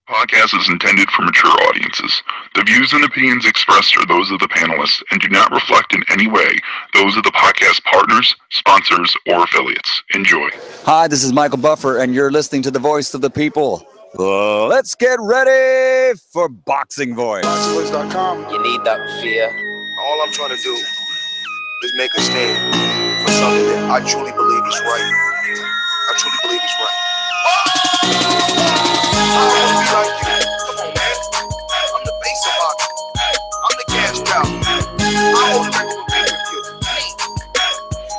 Podcast is intended for mature audiences. The views and opinions expressed are those of the panelists and do not reflect in any way those of the podcast partners, sponsors, or affiliates. Enjoy. Hi, this is Michael Buffer, and you're listening to the voice of the people. Let's get ready for Boxing Voice. ThaBoxingvoice.com. You need that fear. All I'm trying to do is make a stand for something that I truly believe is right. I truly believe is right. I want to be like you. Come on, man. I'm the face of boxing. I'm the cash cow. I hold the record for pay-per-view.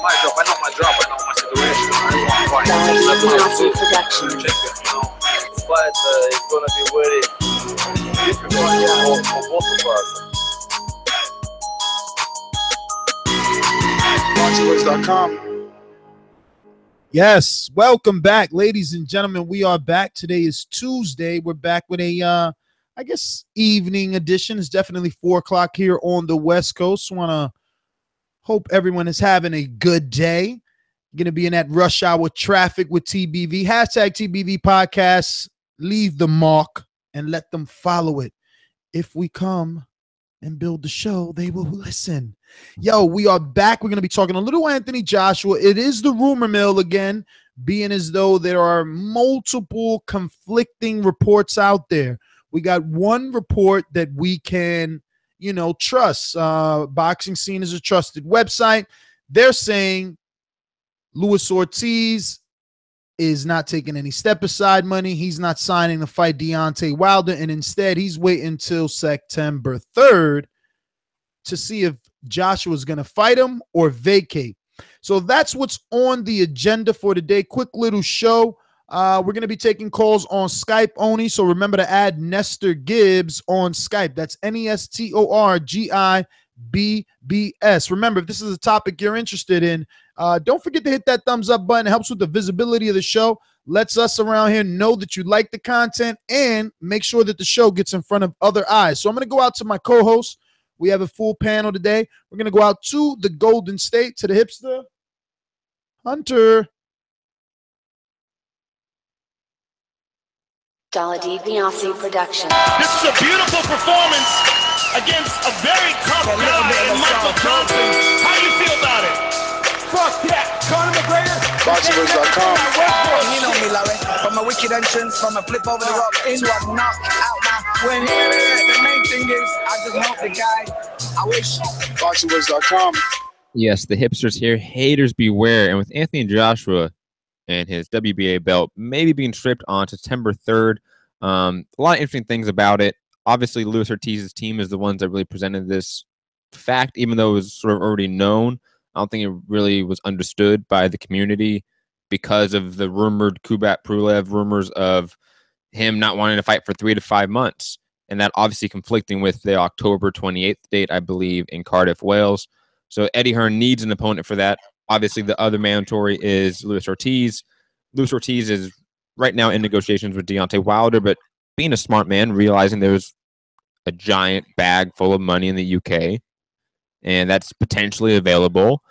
My drop, I know my situation. I want to Production. But it's going to be very difficult for both of us. ThaBoxingvoice.com. Yes, welcome back, ladies and gentlemen. We are back. Today is Tuesday. We're back with a, I guess, evening edition. It's definitely 4 o'clock here on the West Coast. Want to hope everyone is having a good day. Going to be in that rush hour traffic with TBV. Hashtag TBV Podcasts. Leave the mark and let them follow it. If we come and build the show, they will listen. Yo, we are back. We're going to be talking a little Anthony Joshua. It is the rumor mill again, being as though there are multiple conflicting reports out there. We got one report that we can, trust. Boxing Scene is a trusted website. They're saying Luis Ortiz is not taking any step-aside money. He's not signing to fight Deontay Wilder, and instead he's waiting until September 3rd to see if Joshua's going to fight him or vacate. So that's what's on the agenda for today. Quick little show. We're going to be taking calls on Skype only, so remember to add Nestor Gibbs on Skype. That's NESTORGIBBS. Remember, if this is a topic you're interested in, don't forget to hit that thumbs up button. It helps with the visibility of the show. Lets us around here know that you like the content and make sure that the show gets in front of other eyes. So I'm going to go out to my co-host. We have a full panel today. We're going to go out to the Golden State, to the Hipster, Hunter. ThaBoxingvoice Production. This is a beautiful performance against a very tough guy in Michael Johnson. How do you feel about it? Fuck that. Conor McGregor. ThaBoxingvoice.com. You know me, Larry. From a wicked entrance, from a flip over the rock into a knockout. Now, when the main thing is, I just help the guy. I wish. ThaBoxingvoice.com. Yes, the hipsters here. Haters beware. And with Anthony Joshua and his WBA belt maybe being stripped on September 3rd, a lot of interesting things about it. Obviously, Luis Ortiz's team is the ones that really presented this fact, even though it was sort of already known. I don't think it really was understood by the community because of the rumored Kubat Pulev rumors of him not wanting to fight for 3 to 5 months. And that obviously conflicting with the October 28th date, I believe, in Cardiff, Wales. So Eddie Hearn needs an opponent for that. Obviously, the other mandatory is Luis Ortiz. Luis Ortiz is right now in negotiations with Deontay Wilder, but being a smart man, realizing there's a giant bag full of money in the UK, and that's potentially available.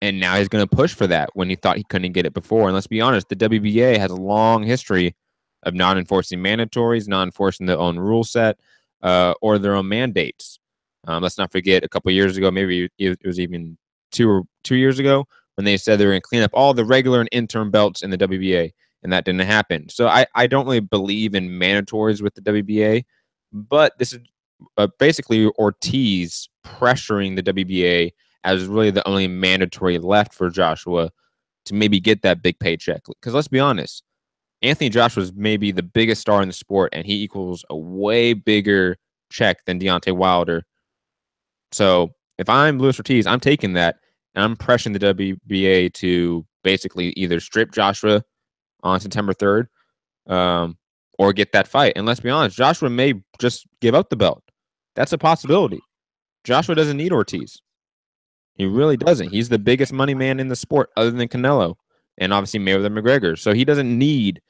And now he's going to push for that when he thought he couldn't get it before. And let's be honest, the WBA has a long history of not enforcing mandatories, not enforcing their own rule set, or their own mandates. Let's not forget a couple years ago, maybe it was even two years ago, when they said they were going to clean up all the regular and interim belts in the WBA, and that didn't happen. So I don't really believe in mandatories with the WBA, but this is basically Ortiz pressuring the WBA as really the only mandatory left for Joshua to maybe get that big paycheck. Because let's be honest, Anthony Joshua is maybe the biggest star in the sport, and he equals a way bigger check than Deontay Wilder. So if I'm Luis Ortiz, I'm taking that, and I'm pressuring the WBA to basically either strip Joshua on September 3rd or get that fight. And let's be honest, Joshua may just give up the belt. That's a possibility. Joshua doesn't need Ortiz. He really doesn't. He's the biggest money man in the sport other than Canelo and obviously Mayweather McGregor. So he doesn't need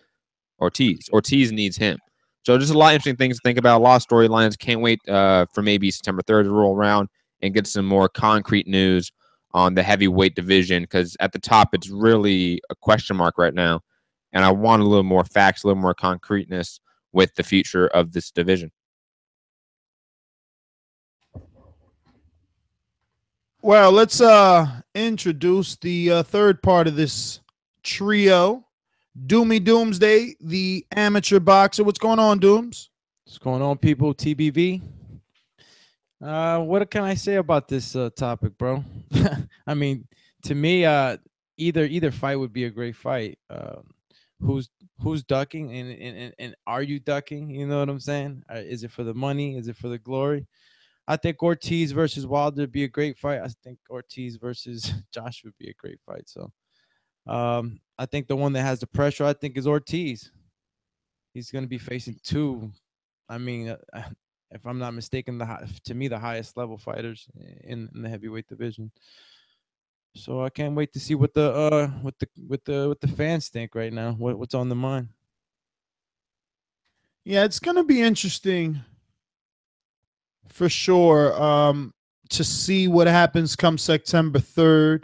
Ortiz. Ortiz needs him. So just a lot of interesting things to think about. A lot of storylines. Can't wait for maybe September 3rd to roll around and get some more concrete news on the heavyweight division, because at the top, it's really a question mark right now. And I want a little more facts, a little more concreteness with the future of this division. Well, let's introduce the third part of this trio. Doomsday, the amateur boxer. What's going on, Dooms? What's going on, people? TBV. What can I say about this topic, bro? I mean, to me, either fight would be a great fight. Who's ducking and are you ducking? You know what I'm saying? Is it for the money? Is it for the glory? I think Ortiz versus Wilder would be a great fight. I think Ortiz versus Josh would be a great fight. So I think the one that has the pressure, I think, is Ortiz. He's going to be facing two. I mean, if I'm not mistaken, to me, the highest level fighters in the heavyweight division. So I can't wait to see what the fans think right now. What's on the mind? Yeah, it's going to be interesting for sure to see what happens come September 3rd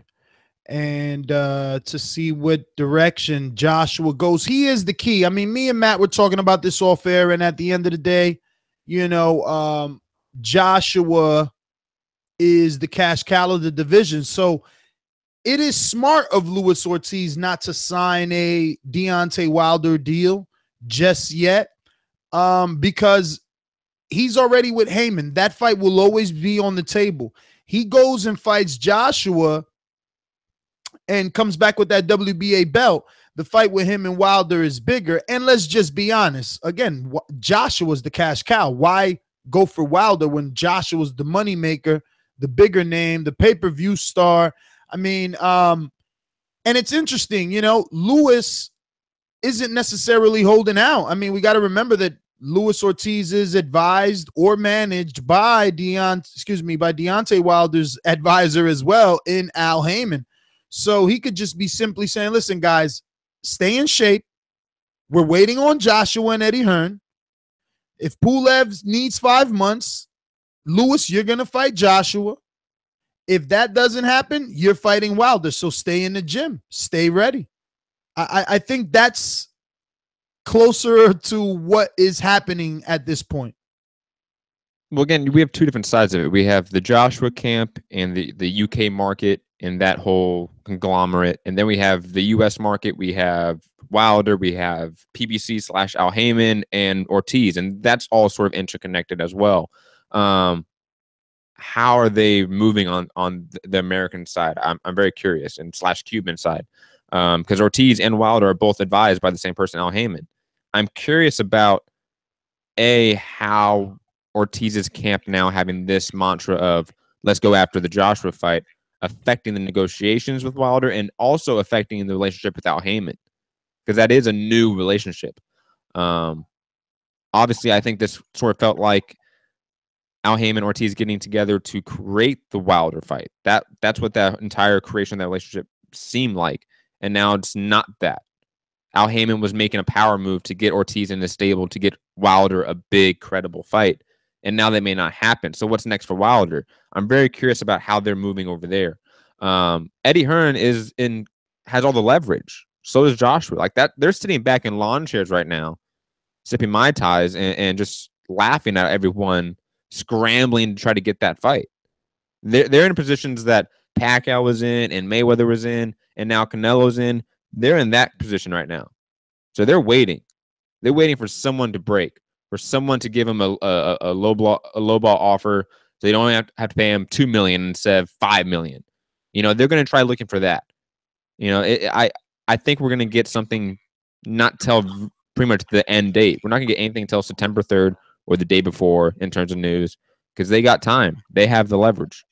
and to see what direction Joshua goes. He is the key. I mean, me and Matt were talking about this off air, and at the end of the day, you know, Joshua is the cash cow of the division. So it is smart of Luis Ortiz not to sign a Deontay Wilder deal just yet because he's already with Heyman. That fight will always be on the table. He goes and fights Joshua and comes back with that WBA belt. The fight with him and Wilder is bigger. And let's just be honest. Again, Joshua's the cash cow. Why go for Wilder when Joshua's the moneymaker, the bigger name, the pay-per-view star? I mean, and it's interesting, you know, Luis isn't necessarily holding out. I mean, we got to remember that Luis Ortiz is advised or managed by Deontay Wilder's advisor as well in Al Heyman. So he could just be simply saying, listen, guys, stay in shape. We're waiting on Joshua and Eddie Hearn. If Pulev needs 5 months, Luis, you're going to fight Joshua. If that doesn't happen, you're fighting Wilder. So stay in the gym. Stay ready. I think that's closer to what is happening at this point. Well, again, we have two different sides of it. We have the Joshua camp and the UK market and that whole conglomerate. And then we have the US market. We have Wilder. We have PBC/Al Heyman and Ortiz. And that's all sort of interconnected as well. How are they moving on the American side? I'm very curious, and /Cuban side, because Ortiz and Wilder are both advised by the same person, Al Heyman. I'm curious about how Ortiz's camp now having this mantra of let's go after the Joshua fight, affecting the negotiations with Wilder and also affecting the relationship with Al Heyman, because that is a new relationship. Obviously, I think this sort of felt like Al Heyman, Ortiz getting together to create the Wilder fight. That's what that entire creation of that relationship seemed like. And now it's not that. Al Heyman was making a power move to get Ortiz in the stable to get Wilder a big, credible fight. And now that may not happen. So what's next for Wilder? I'm very curious about how they're moving over there. Eddie Hearn has all the leverage. So does Joshua. Like that, they're sitting back in lawn chairs right now, sipping Mai Tais and just laughing at everyone scrambling to try to get that fight. They're in positions that Pacquiao was in and Mayweather was in and now Canelo's in. They're in that position right now. So they're waiting. They're waiting for someone to break, for someone to give them a low ball offer so they don't have to pay him $2 million instead of $5 million. You know, they're going to try looking for that. You know, I think we're going to get something not till pretty much the end date. We're not going to get anything until September 3rd or the day before in terms of news, because they got time. They have the leverage.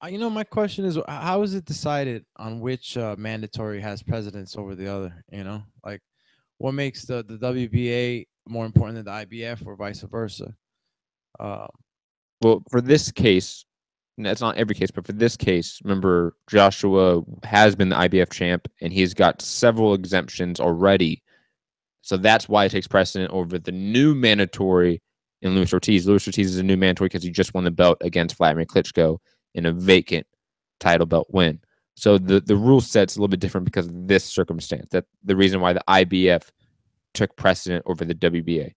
You know, my question is, how is it decided on which mandatory has precedence over the other? You know, like what makes the WBA more important than the IBF or vice versa? Well, for this case, that's not every case, but for this case, remember, Joshua has been the IBF champ, and he's got several exemptions already. So that's why it takes precedent over the new mandatory in Luis Ortiz. Luis Ortiz is a new mandatory because he just won the belt against Vladimir Klitschko in a vacant title belt win. So the rule set's a little bit different because of this circumstance. That the reason why the IBF took precedent over the WBA.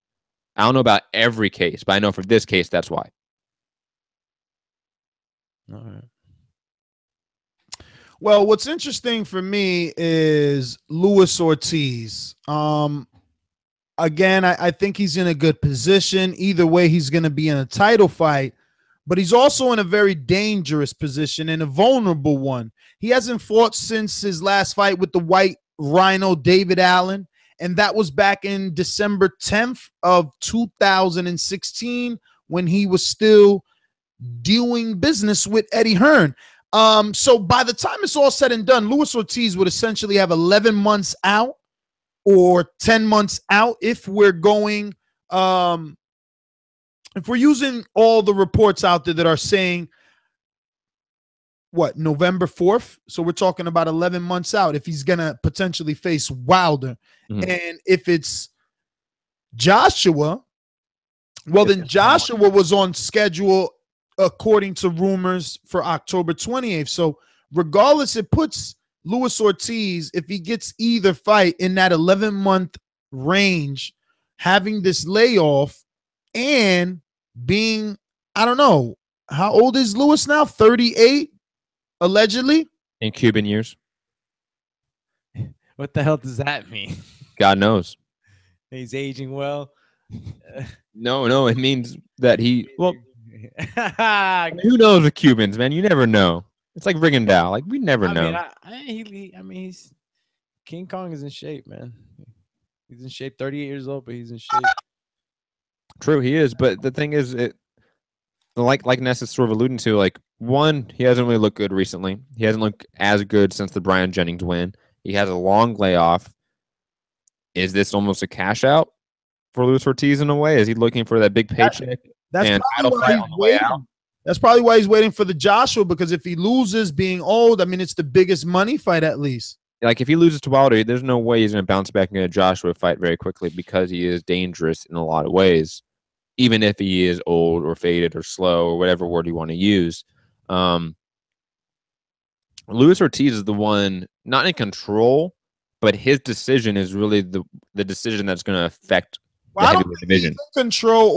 I don't know about every case, but I know for this case, that's why. All right. Well, what's interesting for me is Luis Ortiz. Again, I think he's in a good position. Either way, he's going to be in a title fight, but he's also in a very dangerous position and a vulnerable one. He hasn't fought since his last fight with the White Rhino, David Allen, and that was back in December 10th of 2016 when he was still doing business with Eddie Hearn. So by the time it's all said and done, Luis Ortiz would essentially have 11 months out or 10 months out if we're going, if we're using all the reports out there that are saying, what, November 4th? So we're talking about 11 months out if he's going to potentially face Wilder. And if it's Joshua, well, then Joshua was on schedule according to rumors for October 28th. So regardless, it puts Luis Ortiz, if he gets either fight in that 11-month range, having this layoff and being, I don't know, how old is Luis now? 38, allegedly? In Cuban years. What the hell does that mean? God knows. He's aging well. No, it means that he, well, who knows with Cubans, man? You never know. It's like Rigondeaux. Like, we never know. I mean, he's King Kong is in shape, man. He's in shape. 38 years old, but he's in shape. True, he is. But the thing is, like Ness is sort of alluding to, like, one, he hasn't really looked good recently. He hasn't looked as good since the Brian Jennings win. He has a long layoff. Is this almost a cash out for Luis Ortiz in a way? Is he looking for that big paycheck? That's probably why he's waiting. That's probably why he's waiting for the Joshua, because if he loses being old, I mean, it's the biggest money fight at least. Like, if he loses to Wilder, there's no way he's going to bounce back and get a Joshua fight very quickly because he is dangerous in a lot of ways, even if he is old or faded or slow or whatever word you want to use. Luis Ortiz is the one not in control, but his decision is really the decision that's going to affect the heavyweight division. Control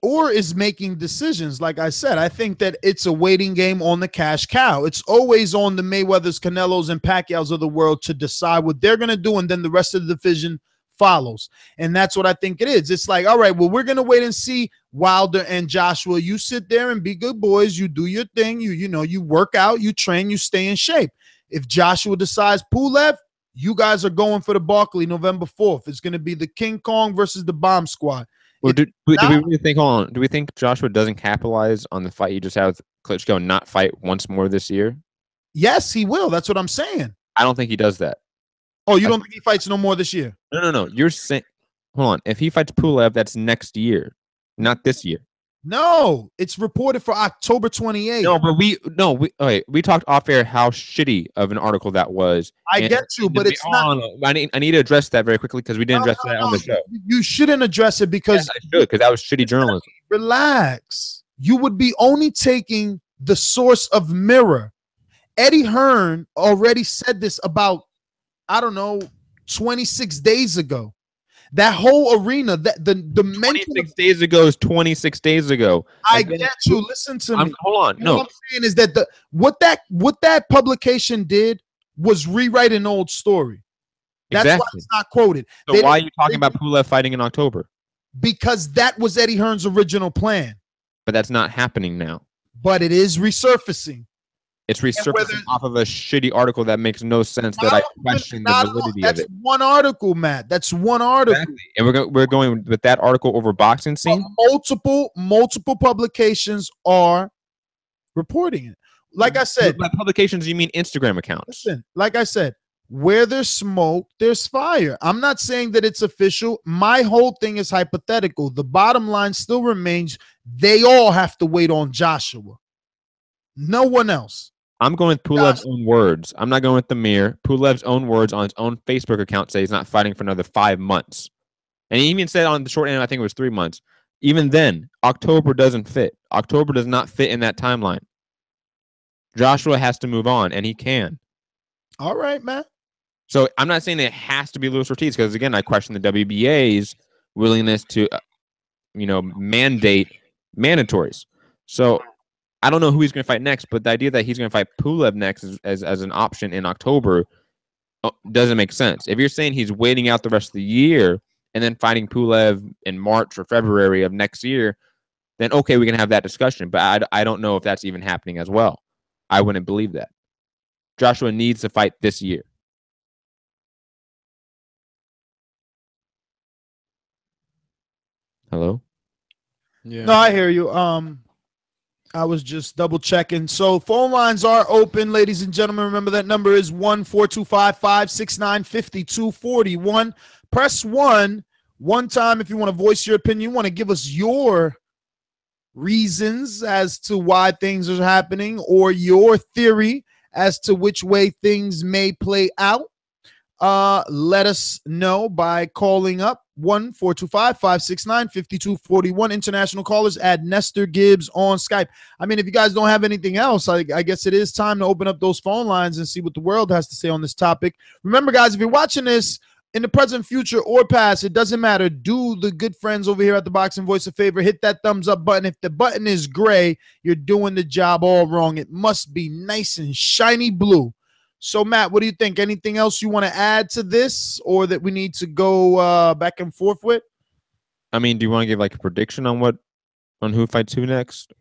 or is making decisions. Like I said, I think that it's a waiting game on the cash cow. It's always on the Mayweathers, Canelos, and Pacquiaos of the world to decide what they're going to do, and then the rest of the division follows. And that's what I think it is. It's like, all right, well, we're going to wait and see Wilder and Joshua. You sit there and be good boys. You do your thing. You work out, you train, you stay in shape. If Joshua decides Pulev, you guys are going for the Barkley November 4th. It's going to be the King Kong versus the Bomb Squad. Well, do we really think? Hold on. Do we think Joshua doesn't capitalize on the fight he just had with Klitschko and not fight once more this year? Yes, he will. That's what I'm saying. I don't think he does that. Oh, you don't think he fights no more this year? No. You're saying, hold on. If he fights Pulev, that's next year, not this year. No, it's reported for October 28th. No, but we talked off air how shitty of an article that was. I get you, but it's not. I need to address that very quickly because we didn't address that on the show. You shouldn't address it because yes, I should, because that was shitty journalism. Relax. You would be only taking the source of mirror. Eddie Hearn already said this about, I don't know, 26 days ago. That whole arena, that the 26 days ago is 26 days ago. I get you. Listen to me. Hold on. No, what I'm saying is that what that publication did was rewrite an old story. That's why it's not quoted. So why are you talking about Pulev fighting in October? Because that was Eddie Hearn's original plan. But that's not happening now. But it is resurfacing. It's resurfacing off of a shitty article that makes no sense. That I question the validity of it. That's one article, Matt. That's one article. Exactly. And we're going with that article over Boxing Scene. Multiple publications are reporting it. Like I said, by publications you mean Instagram accounts. Listen, like I said, where there's smoke, there's fire. I'm not saying that it's official. My whole thing is hypothetical. The bottom line still remains: they all have to wait on Joshua. No one else. I'm going with Pulev's own words. I'm not going with the mirror. Pulev's own words on his own Facebook account say he's not fighting for another 5 months. And he even said on the short end, I think it was 3 months. Even then, October doesn't fit. October does not fit in that timeline. Joshua has to move on, and he can. All right, man. So I'm not saying it has to be Luis Ortiz because, again, I question the WBA's willingness to, mandate mandatories. So I don't know who he's going to fight next, but the idea that he's going to fight Pulev next as an option in October doesn't make sense. If you're saying he's waiting out the rest of the year and then fighting Pulev in March or February of next year, then okay, we can have that discussion. But I don't know if that's even happening as well. I wouldn't believe that. Joshua needs to fight this year. Hello? Yeah. No, I hear you. I was just double checking. So phone lines are open, ladies and gentlemen. Remember that number is 1-425-569-5241. Press 1 time if you want to voice your opinion. You want to give us your reasons as to why things are happening or your theory as to which way things may play out. Let us know by calling up 1-425-569-5241. International callers, add Nestor Gibbs on Skype. I mean, if you guys don't have anything else, I guess it is time to open up those phone lines and see what the world has to say on this topic. Remember, guys, if you're watching this in the present, future, or past, it doesn't matter. Do the good friends over here at the Boxing Voice a favor. Hit that thumbs up button. If the button is gray, you're doing the job all wrong. It must be nice and shiny blue. So, Matt, what do you think? Anything else you want to add to this or that we need to go back and forth with? I mean, do you want to give like a prediction on who fights who next?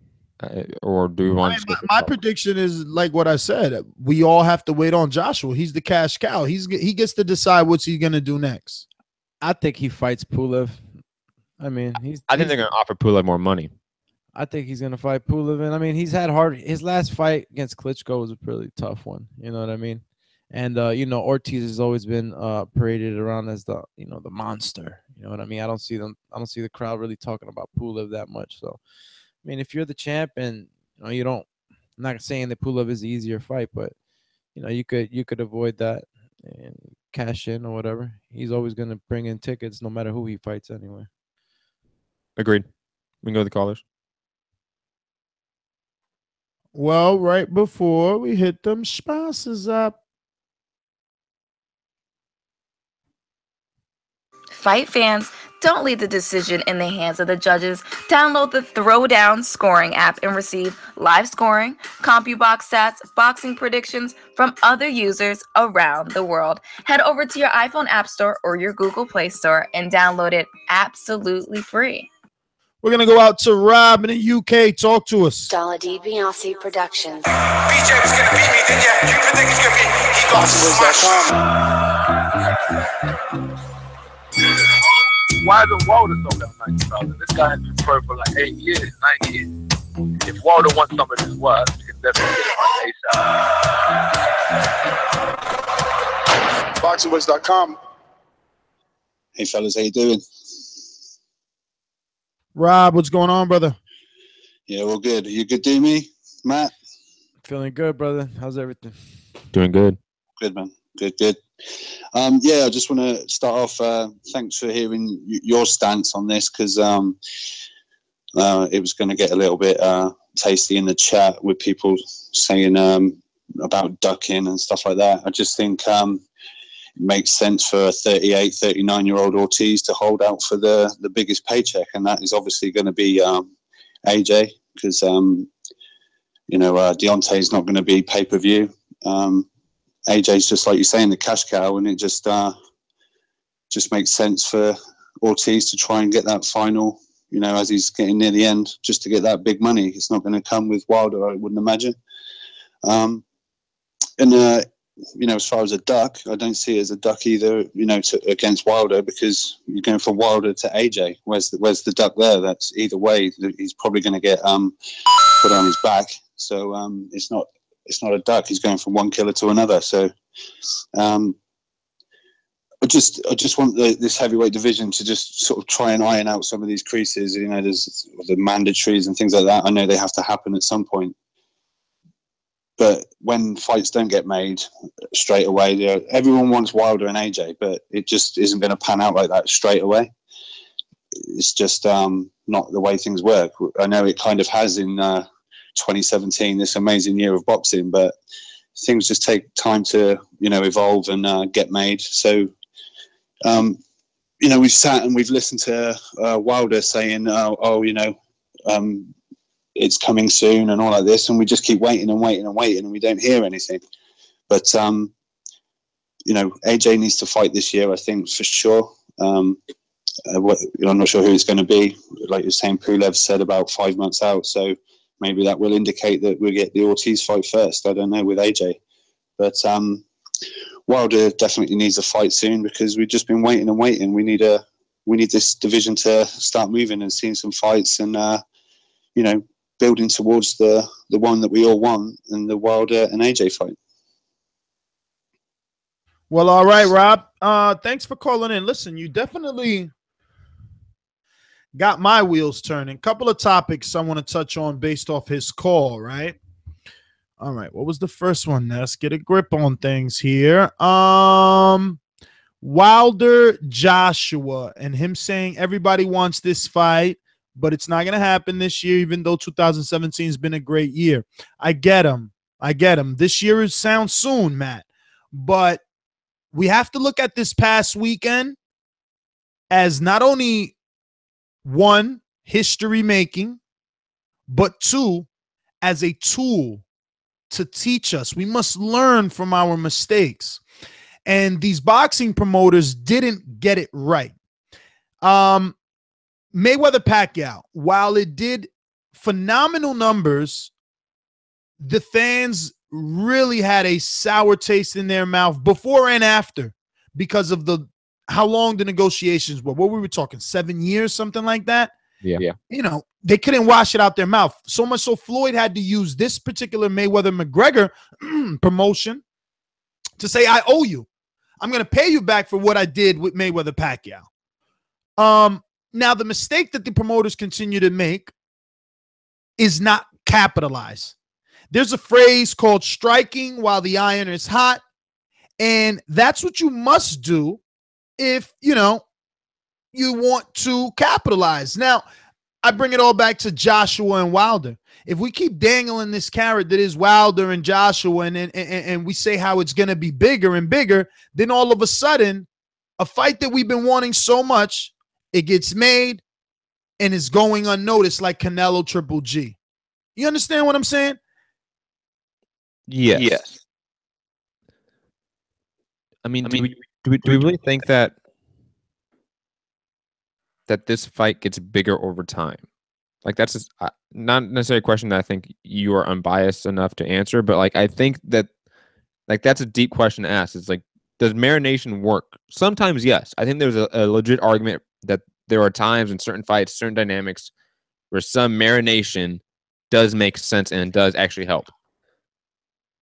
Or do we want my prediction is like what I said. We all have to wait on Joshua. He's the cash cow. He gets to decide what's he going to do next. I think he fights Pulev. I mean, I think they're going to offer Pulev more money. I think he's going to fight Pulev. And I mean, he's had his last fight against Klitschko was a pretty tough one. You know what I mean? And, Ortiz has always been paraded around as the monster. You know what I mean? I don't see the crowd really talking about Pulev that much. So, I mean, if you're the champ and, I'm not saying that Pulev is the easier fight, but, you could avoid that and cash in or whatever. He's always going to bring in tickets no matter who he fights anyway. Agreed. We can go to the callers. Well, right before we hit them sponsors up. Fight fans, don't leave the decision in the hands of the judges. Download the Throwdown scoring app and receive live scoring, CompuBox stats, boxing predictions from other users around the world. Head over to your iPhone App Store or your Google Play Store and download it absolutely free. We're going to go out to Rob in the UK. Talk to us. Dollar DiBiase Productions. BJ was going to beat me, then yeah, you predict he's going to beat me. He got Why is Wilder so damn nice, brother? This guy has been pro for like 8 years, 9 years. If Wilder wants some of his work, he can definitely get it on ASAP. BoxingVoice.com. Hey fellas, how you doing? Rob, what's going on, brother? Yeah, well, good. You good, do me, Matt? Feeling good, brother. How's everything? Doing good. Good, man. Good. Yeah, I just want to start off. Thanks for hearing your stance on this because it was going to get a little bit tasty in the chat with people saying about ducking and stuff like that. I just think it makes sense for a 38, 39-year-old Ortiz to hold out for the biggest paycheck, and that is obviously going to be AJ because Deontay's not going to be pay-per-view. AJ's just like you're saying, the cash cow, and it just makes sense for Ortiz to try and get that final, as he's getting near the end, just to get that big money. It's not going to come with Wilder, I wouldn't imagine. As far as a duck, I don't see it as a duck either, against Wilder because you're going from Wilder to AJ. Where's the duck there? That's either way, he's probably going to get put on his back. So it's not a duck. He's going from one killer to another. So I just want this heavyweight division to just sort of try and iron out some of these creases. There's the mandatories and things like that. I know they have to happen at some point. But when fights don't get made straight away, everyone wants Wilder and AJ, but it just isn't going to pan out like that straight away. It's just not the way things work. I know it kind of has in 2017, this amazing year of boxing, but things just take time to, evolve and get made. So, we've sat and we've listened to Wilder saying, it's coming soon and all like this, and we just keep waiting and waiting and waiting, and we don't hear anything. But AJ needs to fight this year, I think, for sure. I'm not sure who it's going to be. Like you're saying, Pulev said about 5 months out, so maybe that will indicate that we'll get the Ortiz fight first. I don't know with AJ, but Wilder definitely needs a fight soon because we've just been waiting and waiting. We need this division to start moving and seeing some fights and building towards the one that we all want, and the Wilder and AJ fight. Well, all right, Rob. Thanks for calling in. Listen, you definitely got my wheels turning. Couple of topics I want to touch on based off his call, right? All right, what was the first one? Let's get a grip on things here. Wilder Joshua and him saying everybody wants this fight, but it's not going to happen this year, even though 2017 has been a great year. I get him. This year sounds soon, Matt. But we have to look at this past weekend as not only one, history making, but two, as a tool to teach us. We must learn from our mistakes. And these boxing promoters didn't get it right. Mayweather-Pacquiao, while it did phenomenal numbers, the fans really had a sour taste in their mouth before and after because of how long the negotiations were. What we were talking, 7 years, something like that? Yeah. They couldn't wash it out their mouth. So much so Floyd had to use this particular Mayweather-McGregor promotion to say, I owe you. I'm going to pay you back for what I did with Mayweather-Pacquiao. Now, the mistake that the promoters continue to make is not capitalize. There's a phrase called striking while the iron is hot, and that's what you must do if, you want to capitalize. Now, I bring it all back to Joshua and Wilder. If we keep dangling this carrot that is Wilder and Joshua and we say how it's going to be bigger and bigger, then all of a sudden, a fight that we've been wanting so much, it gets made and is going unnoticed like Canelo Triple G. You understand what I'm saying? Yes. I mean, do we really think that this fight gets bigger over time? Like, that's just, not necessarily a question that I think you are unbiased enough to answer, but like, I think that that's a deep question to ask. It's like, does marination work? Sometimes, yes. I think there's a legit argument that there are times in certain fights, certain dynamics, where some marination does make sense and does actually help.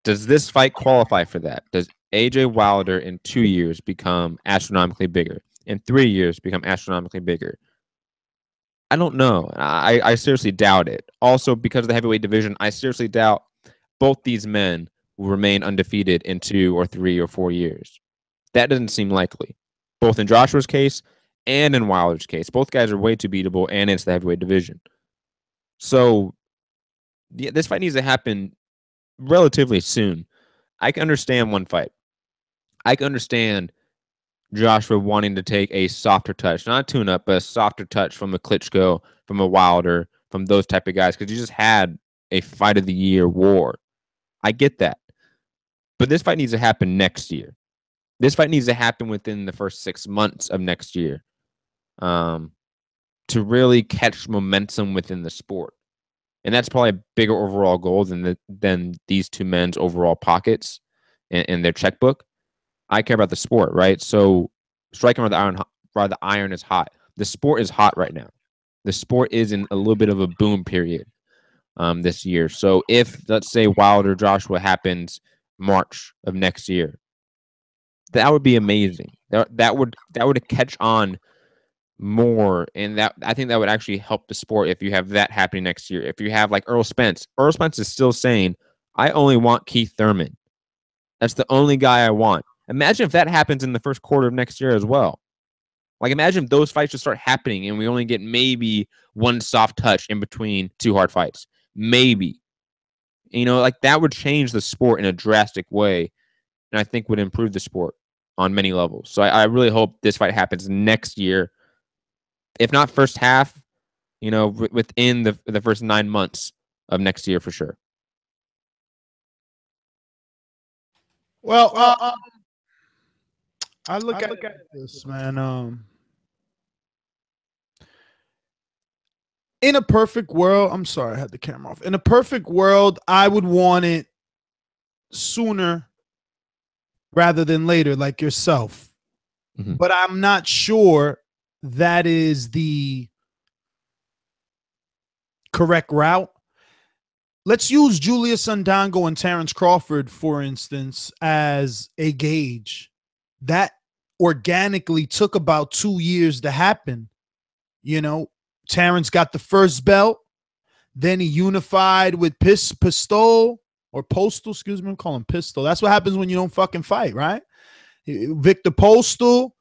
Does this fight qualify for that? Does AJ Wilder in 2 years become astronomically bigger? In 3 years become astronomically bigger? I don't know. I seriously doubt it. Also, because of the heavyweight division, I seriously doubt both these men will remain undefeated in 2 or 3 or 4 years. That doesn't seem likely. Both in Joshua's case and in Wilder's case. Both guys are way too beatable, and it's the heavyweight division. So, yeah, this fight needs to happen relatively soon. I can understand one fight. I can understand Joshua wanting to take a softer touch, not a tune-up, but a softer touch from a Klitschko, from a Wilder, from those type of guys, because you just had a fight of the year war. I get that. But this fight needs to happen next year. This fight needs to happen within the first 6 months of next year to really catch momentum within the sport. And that's probably a bigger overall goal than these two men's overall pockets and their checkbook. I care about the sport, right? So striking while the iron is hot. The sport is hot right now. The sport is in a little bit of a boom period this year. So if, let's say, Wilder Joshua happens March of next year, that would be amazing. That would catch on more, and that I think that would actually help the sport if you have that happening next year. If you have like Earl Spence is still saying, I only want Keith Thurman. That's the only guy I want. Imagine if that happens in the first quarter of next year as well. Like, imagine if those fights just start happening and we only get maybe one soft touch in between two hard fights. Maybe. You know, like that would change the sport in a drastic way, and I think would improve the sport on many levels. So I really hope this fight happens next year, if not first half, you know, within the first 9 months of next year for sure. Well, I look at this, man. In a perfect world, I'm sorry, I had the camera off. In a perfect world, I would want it sooner rather than later, like yourself. Mm-hmm. But I'm not sure that is the correct route. Let's use Julius Undango and Terrence Crawford, for instance, as a gauge. That organically took about 2 years to happen. You know, Terrence got the first belt, then he unified with Postal, excuse me, I'm calling him Pistol. That's what happens when you don't fucking fight, right? Victor Postal.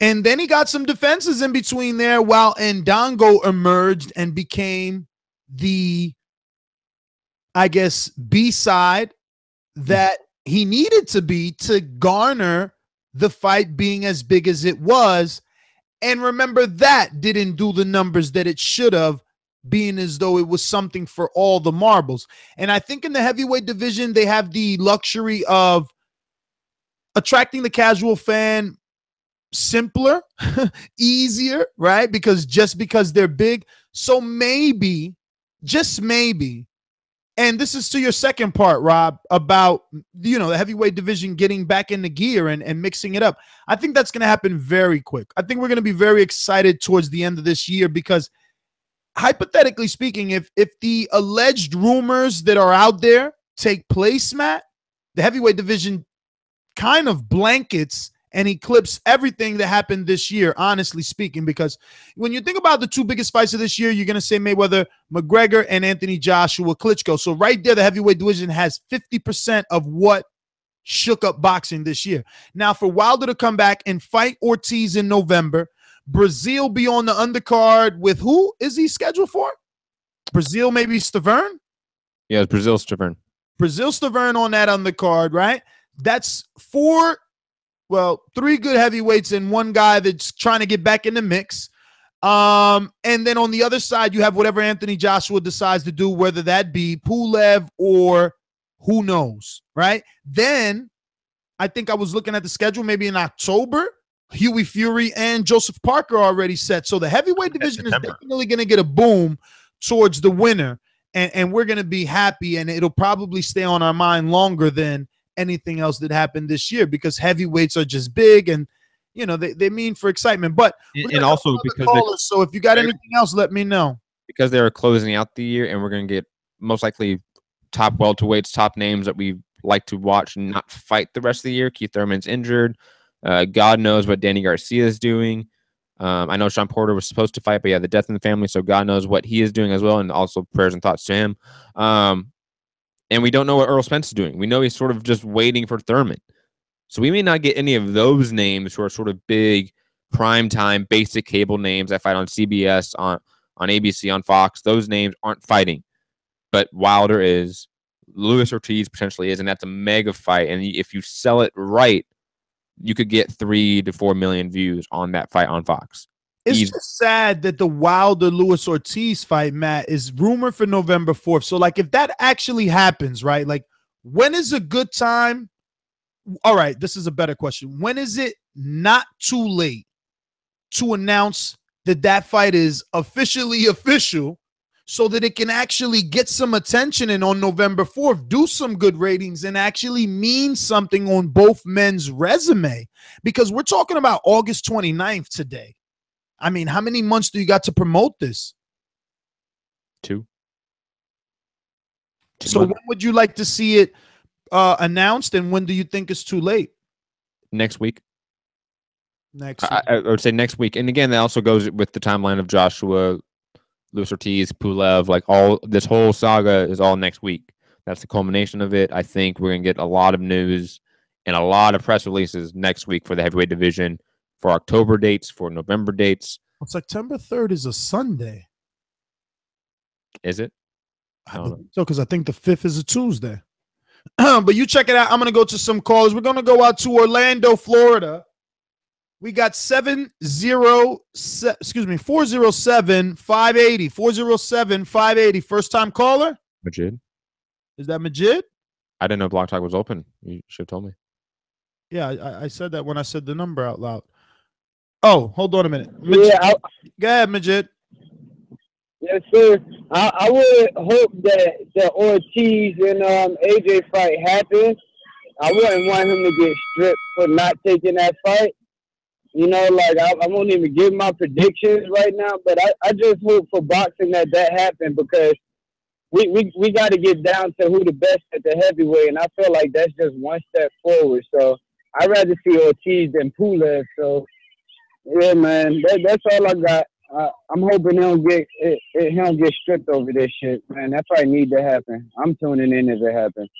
And then he got some defenses in between there while Ndango emerged and became the, I guess, B-side that he needed to be to garner the fight being as big as it was. And remember, that didn't do the numbers that it should have, being as though it was something for all the marbles. And I think in the heavyweight division, they have the luxury of attracting the casual fan simpler, easier, right? Because they're big. So maybe, just maybe, and this is to your second part, Rob, about, you know, the heavyweight division getting back into gear and mixing it up. I think that's going to happen very quick. I think we're going to be very excited towards the end of this year because, hypothetically speaking, if the alleged rumors that are out there take place, Matt, the heavyweight division kind of blankets and eclipse everything that happened this year, honestly speaking, because when you think about the two biggest fights of this year, you're going to say Mayweather McGregor and Anthony Joshua Klitschko. So right there, the heavyweight division has 50% of what shook up boxing this year. Now, for Wilder to come back and fight Ortiz in November, Brazil be on the undercard with who is he scheduled for? Brazil, maybe Stavern? Yeah, it's Brazil Stavern. Brazil Stavern on that undercard, right? That's three good heavyweights and one guy that's trying to get back in the mix. And then on the other side, you have whatever Anthony Joshua decides to do, whether that be Pulev or who knows, right? Then I think I was looking at the schedule maybe in October. Huey Fury and Joseph Parker are already set. So the heavyweight division is definitely going to get a boom towards the winter. And we're going to be happy, and it'll probably stay on our mind longer than anything else that happened this year because heavyweights are just big and, you know, they mean for excitement. But and also because so if you got anything else, let me know. Because they are closing out the year, and we're going to get most likely top welterweights, top names that we like to watch and not fight the rest of the year. Keith Thurman's injured. God knows what Danny Garcia is doing. I know Sean Porter was supposed to fight, but yeah, the death in the family, so God knows what he is doing as well, and also prayers and thoughts to him. And we don't know what Earl Spence is doing. We know he's sort of just waiting for Thurman. So we may not get any of those names who are sort of big, primetime, basic cable names that fight on CBS, on ABC, on Fox. Those names aren't fighting. But Wilder is. Luis Ortiz potentially is, and that's a mega fight. And if you sell it right, you could get 3 to 4 million views on that fight on Fox. It's just sad that the Wilder-Luis Ortiz fight, Matt, is rumored for November 4th. So, like, if that actually happens, right, like, when is a good time? All right, this is a better question. When is it not too late to announce that that fight is officially official so that it can actually get some attention and on November 4th, do some good ratings and actually mean something on both men's resume? Because we're talking about August 29th today. I mean, how many months do you got to promote this? 2. So when would you like to see it announced, and when do you think it's too late? Next week. Next week. I would say next week. And again, that also goes with the timeline of Joshua, Luis Ortiz, Pulev. Like, all this whole saga is all next week. That's the culmination of it. I think we're going to get a lot of news and a lot of press releases next week for the heavyweight division, for October dates, for November dates. Well, September 3rd is a Sunday. Is it? So, because I think the 5th is a Tuesday. But you check it out. I'm going to go to some callers. We're going to go out to Orlando, Florida. We got 407-580. 407-580. First time caller? Majid. Is that Majid? I didn't know Block Talk was open. You should have told me. Yeah, I said that when I said the number out loud. Oh, hold on a minute. Yeah, go ahead, Majid. Yes, sir. I would hope that the Ortiz and AJ fight happens. I wouldn't want him to get stripped for not taking that fight. You know, like I won't even give my predictions right now, but I just hope for boxing that happens because we got to get down to who the best at the heavyweight, and I feel like that's just one step forward. So I'd rather see Ortiz than Pulev. So yeah, man, that's all I got. I'm hoping he don't get stripped over this shit, man. That probably need to happen. I'm tuning in if it happens.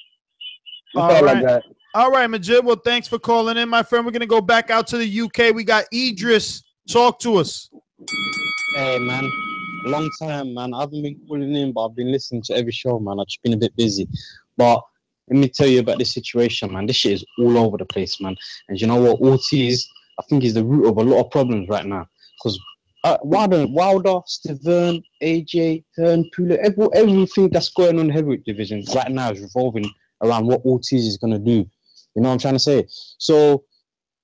That's all I got. All right, Majid. Well, thanks for calling in, my friend. We're going to go back out to the UK. We got Idris. Talk to us. Hey, man. Long time, man. I haven't been calling in, but I've been listening to every show, man. I've just been a bit busy. But let me tell you about this situation, man. This shit is all over the place, man. And you know what? Ortiz, I think, is the root of a lot of problems right now. Because Wilder, Steven, AJ, Hearn, Pula, everything that's going on in the heavyweight division right now is revolving around what Ortiz is going to do. You know what I'm trying to say? So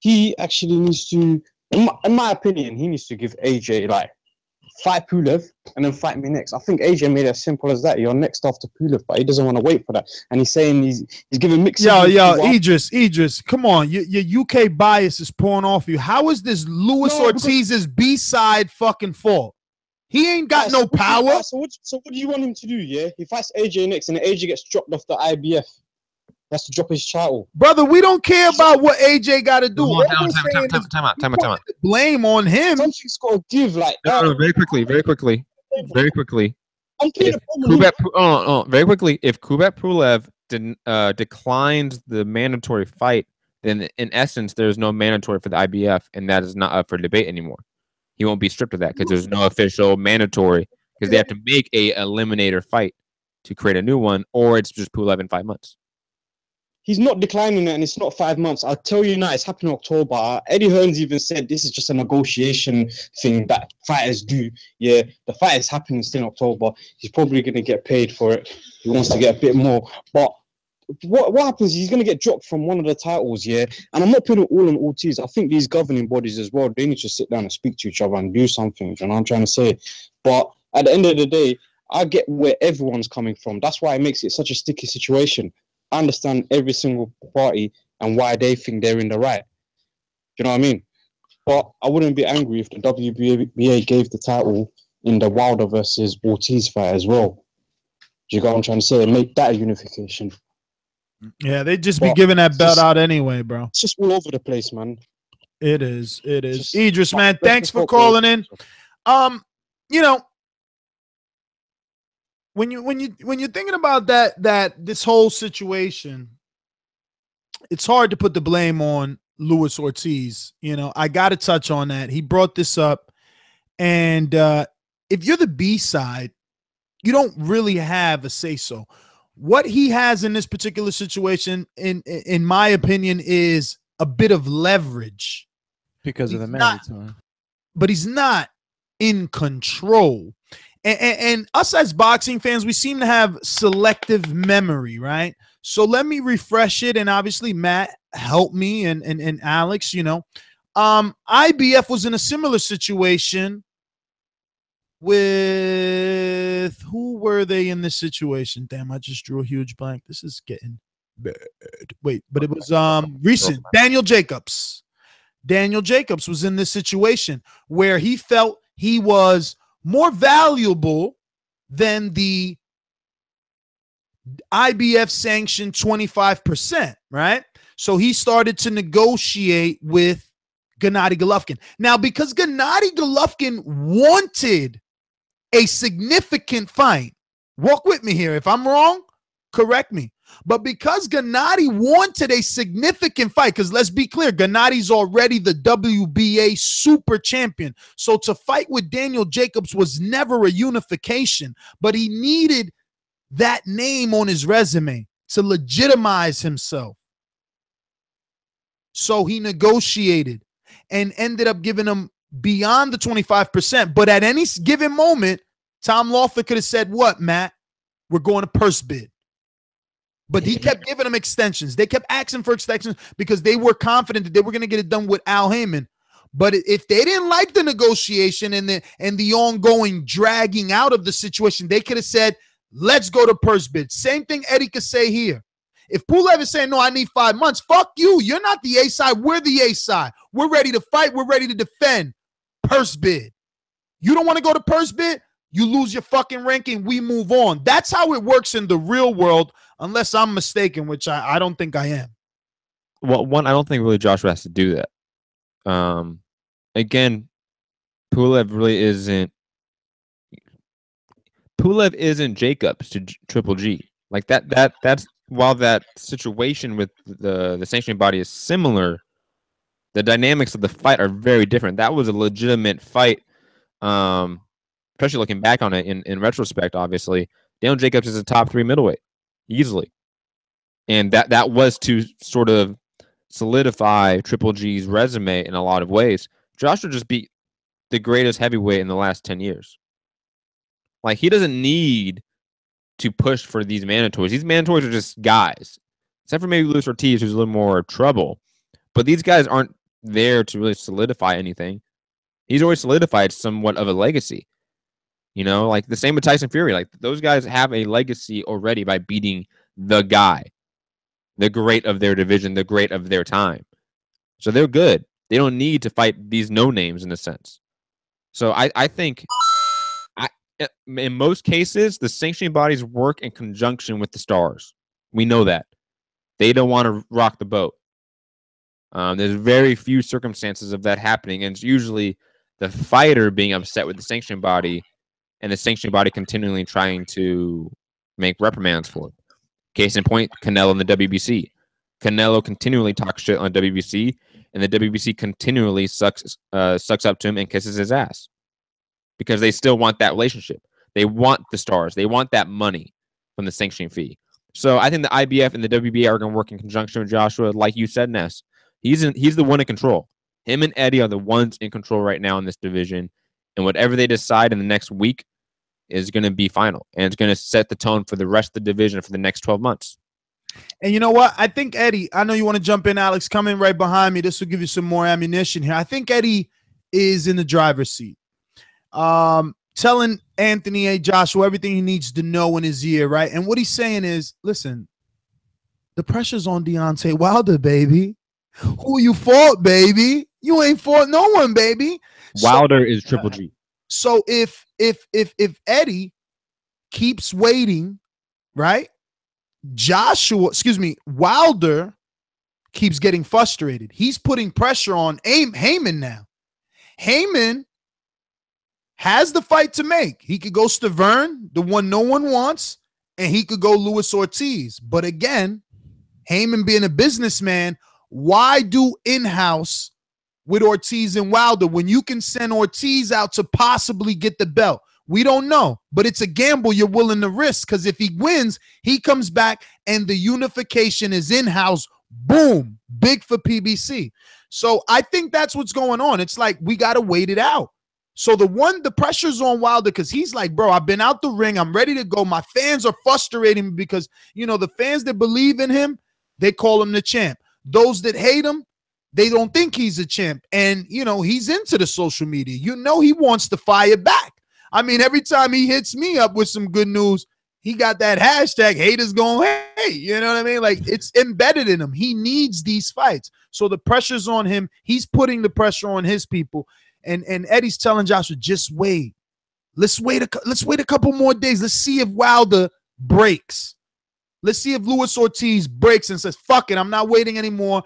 he actually needs to, in my opinion, he needs to give AJ, like, fight Pulev and then fight me next. I think AJ made it as simple as that. You're next after Pulev, but he doesn't want to wait for that. And he's saying he's giving mixed signals. Idris, come on. Your UK bias is pouring off you. How is this Luis Ortiz's B-side fucking fault? He ain't got no power. So what do you want him to do, yeah? He fights AJ next and AJ gets dropped off the IBF. He has to drop his title. Brother, we don't care about what AJ got to do. Time out. Blame on him. Something's got to give, like... No, very quickly. I'm If Kubrat Pulev declined the mandatory fight, then in essence, there's no mandatory for the IBF, and that is not up for debate anymore. He won't be stripped of that because there's no official mandatory because they have to make a eliminator fight to create a new one, or it's just Pulev in 5 months. He's not declining it, and it's not 5 months. I'll tell you now, it's happening in October. Eddie Hearn's even said this is just a negotiation thing that fighters do. Yeah, the fight is happening still in October. He's probably going to get paid for it. He wants to get a bit more. But what happens is he's going to get dropped from one of the titles, yeah? And I'm not putting it all on Ortiz. I think these governing bodies as well, they need to sit down and speak to each other and do something. You know what I'm trying to say? But at the end of the day, I get where everyone's coming from. That's why it makes it such a sticky situation. I understand every single party and why they think they're in the right. Do you know what I mean? But I wouldn't be angry if the WBA gave the title in the Wilder versus Ortiz fight as well. Do you get what I'm trying to say? And make that a unification. Yeah, they'd just be giving that belt out anyway, bro. It's just all over the place, man. It is. Idris, man, thanks for calling in. You know, when you're thinking about that this whole situation, it's hard to put the blame on Luis Ortiz. You know, I got to touch on that. He brought this up, and if you're the B side, you don't really have a say so. What he has in this particular situation, in my opinion, is a bit of leverage because of the mandatory. But he's not in control. And us as boxing fans, we seem to have selective memory, right? So let me refresh it. And obviously, Matt, help me, and Alex, you know. IBF was in a similar situation with, who were they in this situation? Damn, I just drew a huge blank. This is getting bad. Wait, but it was recent. Daniel Jacobs. Daniel Jacobs was in this situation where he felt he was more valuable than the IBF sanctioned 25%, right? So he started to negotiate with Gennady Golovkin. Now, because Gennady Golovkin wanted a significant fight, walk with me here. If I'm wrong, correct me. But because Gennady wanted a significant fight, because let's be clear, Gennady's already the WBA super champion. So to fight with Daniel Jacobs was never a unification, but he needed that name on his resume to legitimize himself. So he negotiated and ended up giving him beyond the 25%. But at any given moment, Tom Loeffler could have said, what, Matt? We're going to purse bid. But he kept giving them extensions. They kept asking for extensions because they were confident that they were going to get it done with Al Heyman. But if they didn't like the negotiation and the ongoing dragging out of the situation, they could have said, let's go to purse bid. Same thing Eddie could say here. If Pulev is saying, no, I need 5 months, fuck you. You're not the A side. We're the A side. We're ready to fight. We're ready to defend. Purse bid. You don't want to go to purse bid? You lose your fucking ranking. We move on. That's how it works in the real world, unless I'm mistaken, which I don't think I am. Well, one, I don't think really Joshua has to do that. Again, Pulev really isn't. Pulev isn't Jacobs to Triple G. Like that's while that situation with the sanctioning body is similar, the dynamics of the fight are very different. That was a legitimate fight, especially looking back on it in retrospect. Obviously, Daniel Jacobs is a top 3 middleweight easily, and that was to sort of solidify Triple G's resume in a lot of ways. Joshua just beat the greatest heavyweight in the last 10 years. Like, he doesn't need to push for these mandatories. These mandatories are just guys, except for maybe Luis Ortiz, who's a little more trouble. But these guys aren't there to really solidify anything. He's already solidified somewhat of a legacy. You know, like the same with Tyson Fury. Like, those guys have a legacy already by beating the guy, the great of their division, the great of their time. So they're good. They don't need to fight these no-names in a sense. So I think in most cases, the sanctioning bodies work in conjunction with the stars. We know that. They don't want to rock the boat. There's very few circumstances of that happening, and it's usually the fighter being upset with the sanctioning body and the sanctioning body continually trying to make reprimands for it. Case in point, Canelo and the WBC. Canelo continually talks shit on WBC, and the WBC continually sucks up to him and kisses his ass because they still want that relationship. They want the stars. They want that money from the sanctioning fee. So I think the IBF and the WBA are going to work in conjunction with Joshua, like you said, Ness. He's the one in control. Him and Eddie are the ones in control right now in this division, and whatever they decide in the next week is going to be final, and it's going to set the tone for the rest of the division for the next 12 months. And you know what? I think Eddie, I know you want to jump in, Alex. Come in right behind me. This will give you some more ammunition here. I think Eddie is in the driver's seat. Telling Anthony A. Joshua everything he needs to know in his ear, right? And what he's saying is, listen, the pressure's on Deontay Wilder, baby. Who you fought, baby? You ain't fought no one, baby. Wilder is Triple G. So if Eddie keeps waiting, right? Wilder keeps getting frustrated. He's putting pressure on Heyman now. Heyman has the fight to make. He could go Stavern, the one no one wants, and he could go Luis Ortiz. But again, Heyman being a businessman, why do in-house with Ortiz and Wilder when you can send Ortiz out to possibly get the belt? We don't know, but it's a gamble you're willing to risk because if he wins, he comes back and the unification is in-house. Boom, big for PBC. So I think that's what's going on. It's like we got to wait it out. So the pressure's on Wilder because he's like, bro, I've been out the ring. I'm ready to go. My fans are frustrating me because, you know, the fans that believe in him, they call him the champ. Those that hate him, they don't think he's a champ. And, you know, he's into the social media. You know, he wants to fire back. I mean, every time he hits me up with some good news, he got that hashtag haters going, hey, you know what I mean? Like, it's embedded in him. He needs these fights. So the pressure's on him. He's putting the pressure on his people. And Eddie's telling Joshua, just wait. Let's wait a couple more days. Let's see if Wilder breaks. Let's see if Luis Ortiz breaks and says, fuck it, I'm not waiting anymore.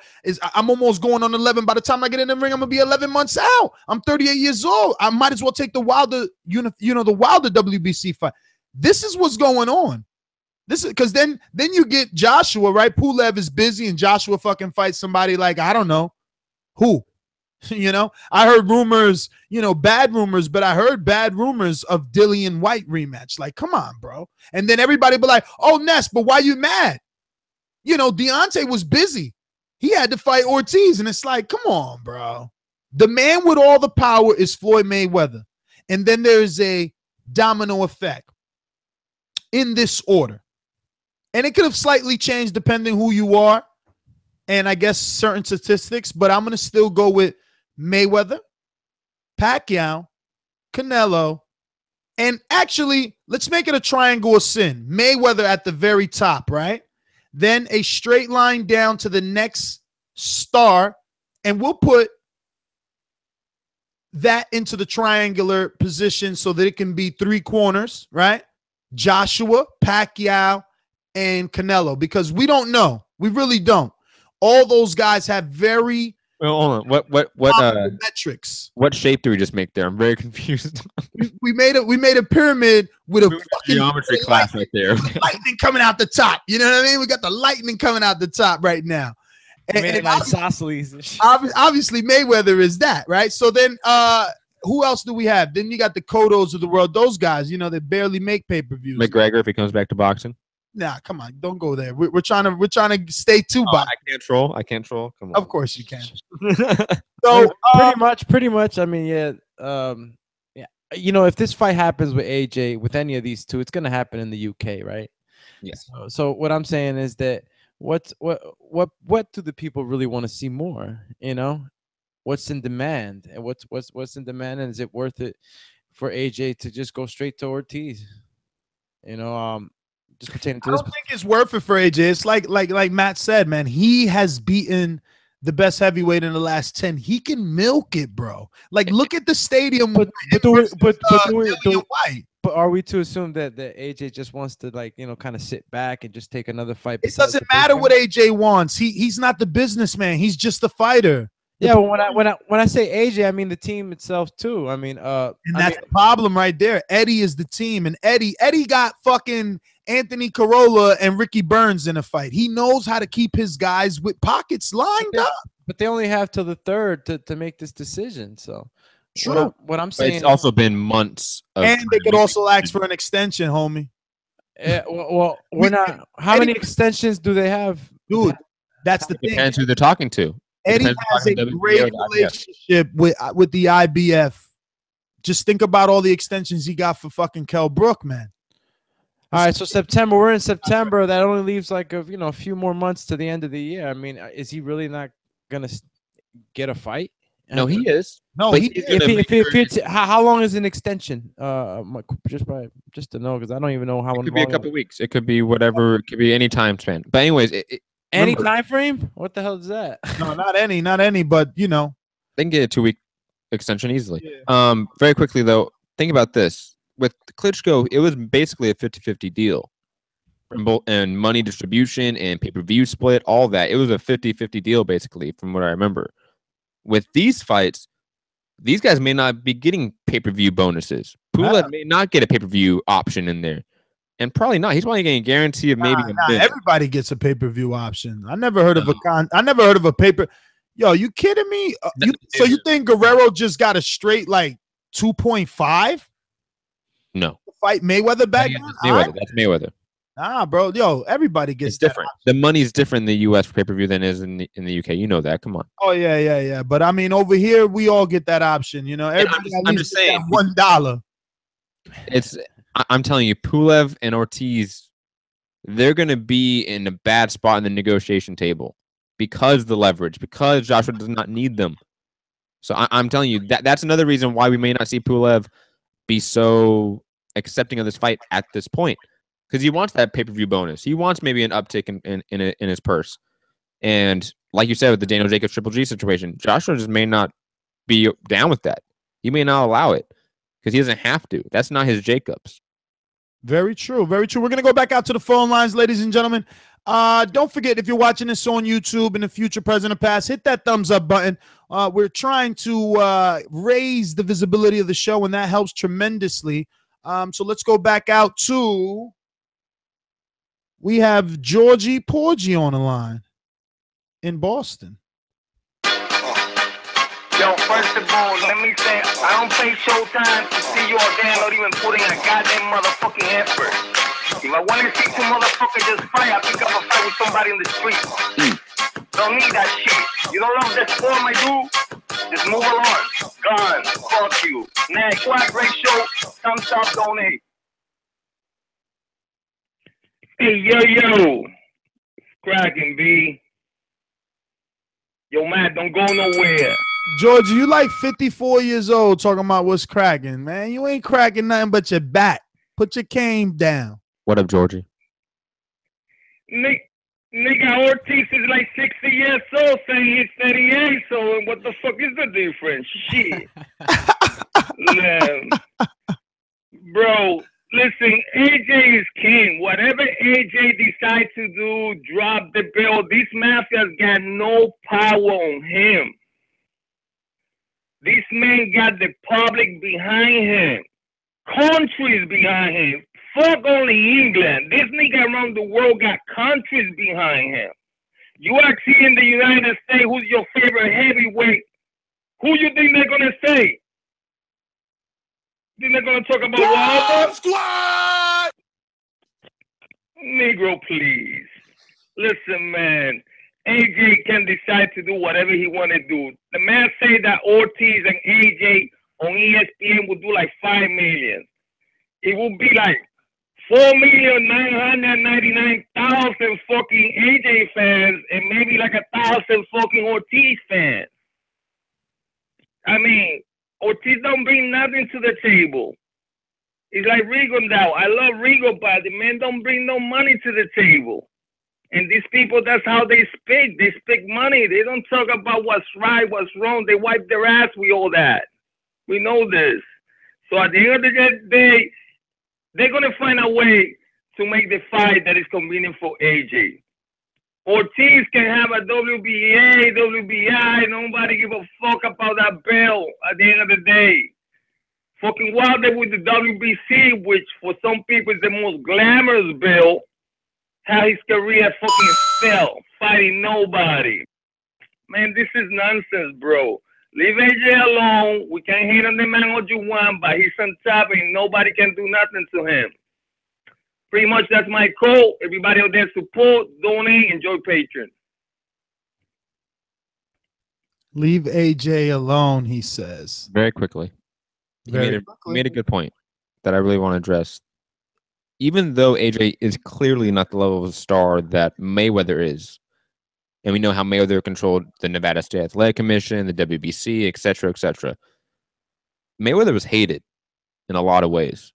I'm almost going on 11. By the time I get in the ring, I'm going to be 11 months out. I'm 38 years old. I might as well take the Wilder, the Wilder WBC fight. This is what's going on. This is because then you get Joshua, right? Pulev is busy and Joshua fucking fights somebody like, I don't know, who? You know, I heard rumors, you know, bad rumors, but I heard bad rumors of Dillian White rematch. Like, come on, bro. And then everybody be like, oh, Ness, but why you mad? You know, Deontay was busy. He had to fight Ortiz. And it's like, come on, bro. The man with all the power is Floyd Mayweather. And then there's a domino effect in this order. And it could have slightly changed depending who you are. And I guess certain statistics, but I'm going to still go with Mayweather, Pacquiao, Canelo, and actually, let's make it a triangle of sin. Mayweather at the very top, right? Then a straight line down to the next star, and we'll put that into the triangular position so that it can be three corners, right? Joshua, Pacquiao, and Canelo, because we don't know. We really don't. All those guys have very hold on. What metrics. What shape do we just make there? I'm very confused. we made a pyramid with a fucking geometry class right there. Lightning coming out the top. You know what I mean? We got the lightning coming out the top right now. And obviously Mayweather is that, right? So then who else do we have? Then you got the Cottos of the world. Those guys, you know, they barely make pay-per-views. McGregor, if he comes back to boxing. Nah, come on, don't go there. We're trying to stay too boxing. I can't troll. Come on. Of course you can. So pretty much. I mean, yeah. You know, if this fight happens with AJ, with any of these two, it's gonna happen in the UK, right? Yes. So what I'm saying is that what do the people really want to see more? You know, what's in demand, and what's in demand, and is it worth it for AJ to just go straight to Ortiz? You know, just pertaining to I don't think it's worth it for AJ. It's like Matt said, man. He has beaten the best heavyweight in the last 10. He can milk it, bro. Like, look at the stadium. But are we to assume that AJ just wants to, like, you know, kind of sit back and just take another fight? It doesn't matter what AJ wants. He's not the businessman. He's just the fighter. Yeah, well, when I say AJ, I mean the team itself too. I mean, and that's the problem right there. Eddie is the team, and Eddie got fucking Anthony Corolla and Ricky Burns in a fight. He knows how to keep his guys with pockets lined up. But they only have till the 3rd to make this decision. So true. What I'm saying, it's also been months. And they could also ask for an extension, homie. Yeah, well, we're not. How many extensions do they have, dude? That's the thing. Depends who they're talking to. Eddie has a great relationship with the IBF. Just think about all the extensions he got for fucking Kell Brook, man. All right, so September. We're in September. That only leaves like a few more months to the end of the year. I mean, is he really not gonna get a fight? No, he is. No, how long is an extension? Just to know, because I don't even know how long. It could be a couple weeks. It could be whatever. It could be any time span. But anyways, any time frame? What the hell is that? No, not any. But you know, they can get a 2-week extension easily. Yeah. Very quickly though, think about this. With Klitschko, it was basically a 50-50 deal. And money distribution and pay-per-view split, all that. It was a 50-50 deal, basically, from what I remember. With these fights, these guys may not be getting pay-per-view bonuses. Pulev may not get a pay-per-view option in there. And probably not. He's probably getting a guarantee of maybe everybody gets a pay-per-view option. I never heard of a paper. Yo, you kidding me? So you think Guerrero just got a straight like 2.5? No. Fight Mayweather back then? That's Mayweather. Nah, bro. Yo, everybody gets different. The money's different in the U.S. for pay-per-view than it is in the UK. You know that. Come on. Oh, yeah. But, I mean, over here, we all get that option. You know, everybody I'm just saying. $1. I'm telling you, Pulev and Ortiz, they're going to be in a bad spot in the negotiation table because the leverage, because Joshua does not need them. So I'm telling you, that's another reason why we may not see Pulev be so accepting of this fight at this point, because he wants that pay-per-view bonus. He wants maybe an uptick in his purse. And like you said, with the Daniel Jacobs Triple G situation, Joshua just may not be down with that. He may not allow it because he doesn't have to. That's not his Jacobs. Very true. Very true. We're going to go back out to the phone lines, ladies and gentlemen. Don't forget, if you're watching this on YouTube in the future, present, or past, hit that thumbs up button. We're trying to raise the visibility of the show, and that helps tremendously. So let's go back out to, we have Georgie Porgy on the line in Boston. Yo, first of all, let me say, I don't pay Showtime to see you all there, not even putting a goddamn motherfucking effort. If I want to see two motherfuckers just fight, I pick up a fight with somebody in the street. Don't need that shit. You don't love that form I do? Just move along. Gone. Fuck you. Next, what a great show. Thumbs up, donate. Hey, yo. Cracking, B. Yo, Matt, don't go nowhere. Georgia, you like 54 years old talking about what's cracking, man. You ain't cracking nothing but your back. Put your cane down. What up, Georgie? Nigga, Ortiz is like 60 years old saying he's 38, so what the fuck is the difference? Shit. Bro, listen, AJ is king. Whatever AJ decides to do, drop the belt. This mafia's got no power on him. This man got the public behind him. Countries behind him. Fuck only England. This nigga around the world got countries behind him. You actually in the United States, who's your favorite heavyweight? Who you think they're gonna say? Think they're gonna talk about Wilder? Squad! Negro, please. Listen, man. AJ can decide to do whatever he want to do. The man say that Ortiz and AJ on ESPN would do like 5 million. It will be like 4,999,000 fucking AJ fans and maybe like 1,000 fucking Ortiz fans. I mean, Ortiz don't bring nothing to the table. It's like Rigo now. I love Rigo, but the man don't bring no money to the table. And these people, that's how they speak. They speak money. They don't talk about what's right, what's wrong. They wipe their ass with all that. We know this. So at the end of the day, they're going to find a way to make the fight that is convenient for AJ. Ortiz can have a WBA, WBI. Nobody give a fuck about that belt at the end of the day. Fucking Wilder with the WBC, which for some people is the most glamorous belt, how his career fucking fell, fighting nobody. Man, this is nonsense, bro. Leave AJ alone. We can hate on the man all you want, but he's on top and nobody can do nothing to him. Pretty much that's my quote. Everybody out there support, donate, enjoy Patreon. Leave AJ alone, he says. Very quickly. He made a good point that I really want to address. Even though AJ is clearly not the level of a star that Mayweather is, and we know how Mayweather controlled the Nevada State Athletic Commission, the WBC, etc., etc., Mayweather was hated in a lot of ways.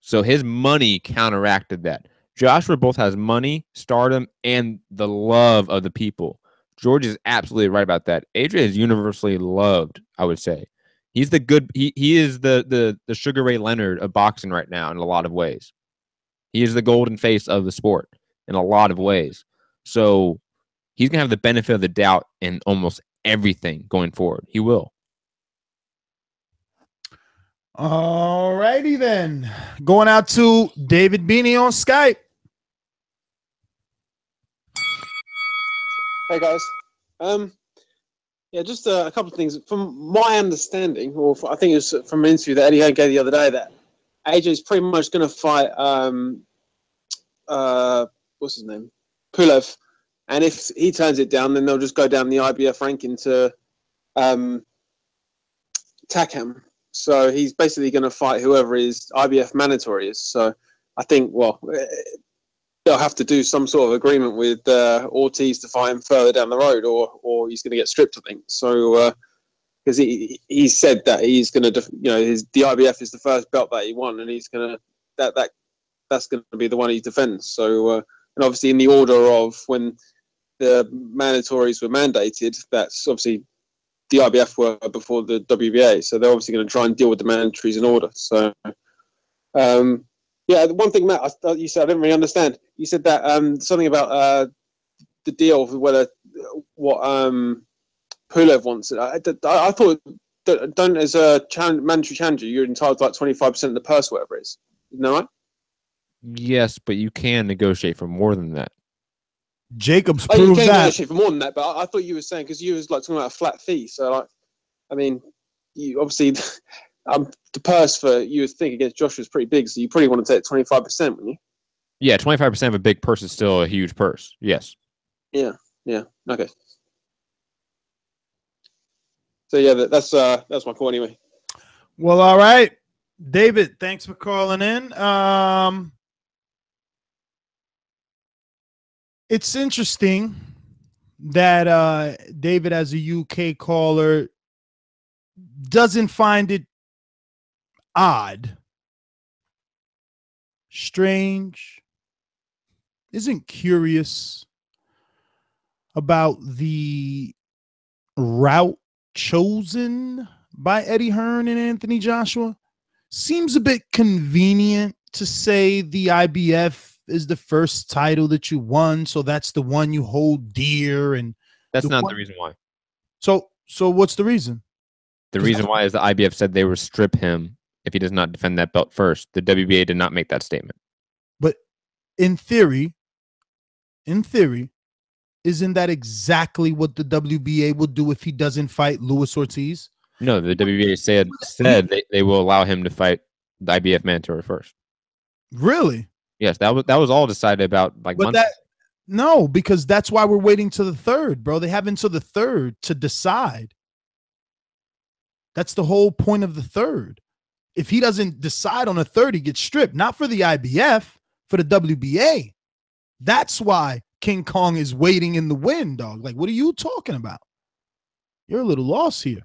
So his money counteracted that. Joshua both has money, stardom, and the love of the people. George is absolutely right about that. AJ is universally loved, I would say. He's the good. He is the Sugar Ray Leonard of boxing right now in a lot of ways. He is the golden face of the sport in a lot of ways. So he's gonna have the benefit of the doubt in almost everything going forward. He will. All righty then. Going out to David Beanie on Skype. Hey guys. Yeah, just a couple of things. From my understanding, or I think it was from an interview that Eddie Hearn gave the other day, that AJ is pretty much going to fight what's his name, Pulev, and if he turns it down, then they'll just go down the IBF ranking to Takam. So he's basically going to fight whoever his IBF mandatory is. So I think, well, they'll have to do some sort of agreement with Ortiz to fight him further down the road, or he's going to get stripped, I think. So because he said that he's going to, the IBF is the first belt that he won, and he's going to that's going to be the one he defends. So and obviously in the order of when the mandatories were mandated, that's obviously the IBF were before the WBA, so they're obviously going to try and deal with the mandatories in order. So yeah, the one thing, Matt, you said I didn't really understand. You said that something about the deal, whether what Pulev wants. I thought that don't as a mandatory challenger, you're entitled to like 25% of the purse, whatever it is. Isn't that right? Yes, but you can negotiate for more than that. Jacobs you proved can that. negotiate for more than that, but I thought you were saying, because you was like talking about a flat fee. So like, I mean, you obviously, the purse for you would think against Joshua is pretty big, so you probably want to take 25%, wouldn't you? Yeah, 25% of a big purse is still a huge purse. Yes. Yeah. Okay. So yeah, that's my call anyway. Well, all right, David. Thanks for calling in. It's interesting that David, as a UK caller, doesn't find it odd, strange, isn't curious about the route chosen by Eddie Hearn and Anthony Joshua. Seems a bit convenient to say the IBF is the first title that you won, so that's the one you hold dear. And that's not the reason why. So what's the reason? The reason why is the IBF said they would strip him if he does not defend that belt first. The WBA did not make that statement. But in theory, isn't that exactly what the WBA will do if he doesn't fight Luis Ortiz? No, the WBA said they will allow him to fight the IBF mandatory first. Really? Yes, that was all decided about months. No, because that's why we're waiting to the third, bro. They have until the third to decide. That's the whole point of the third. If he doesn't decide on the third, he gets stripped. Not for the IBF, for the WBA. That's why King Kong is waiting in the wind, dog. Like, what are you talking about? You're a little lost here.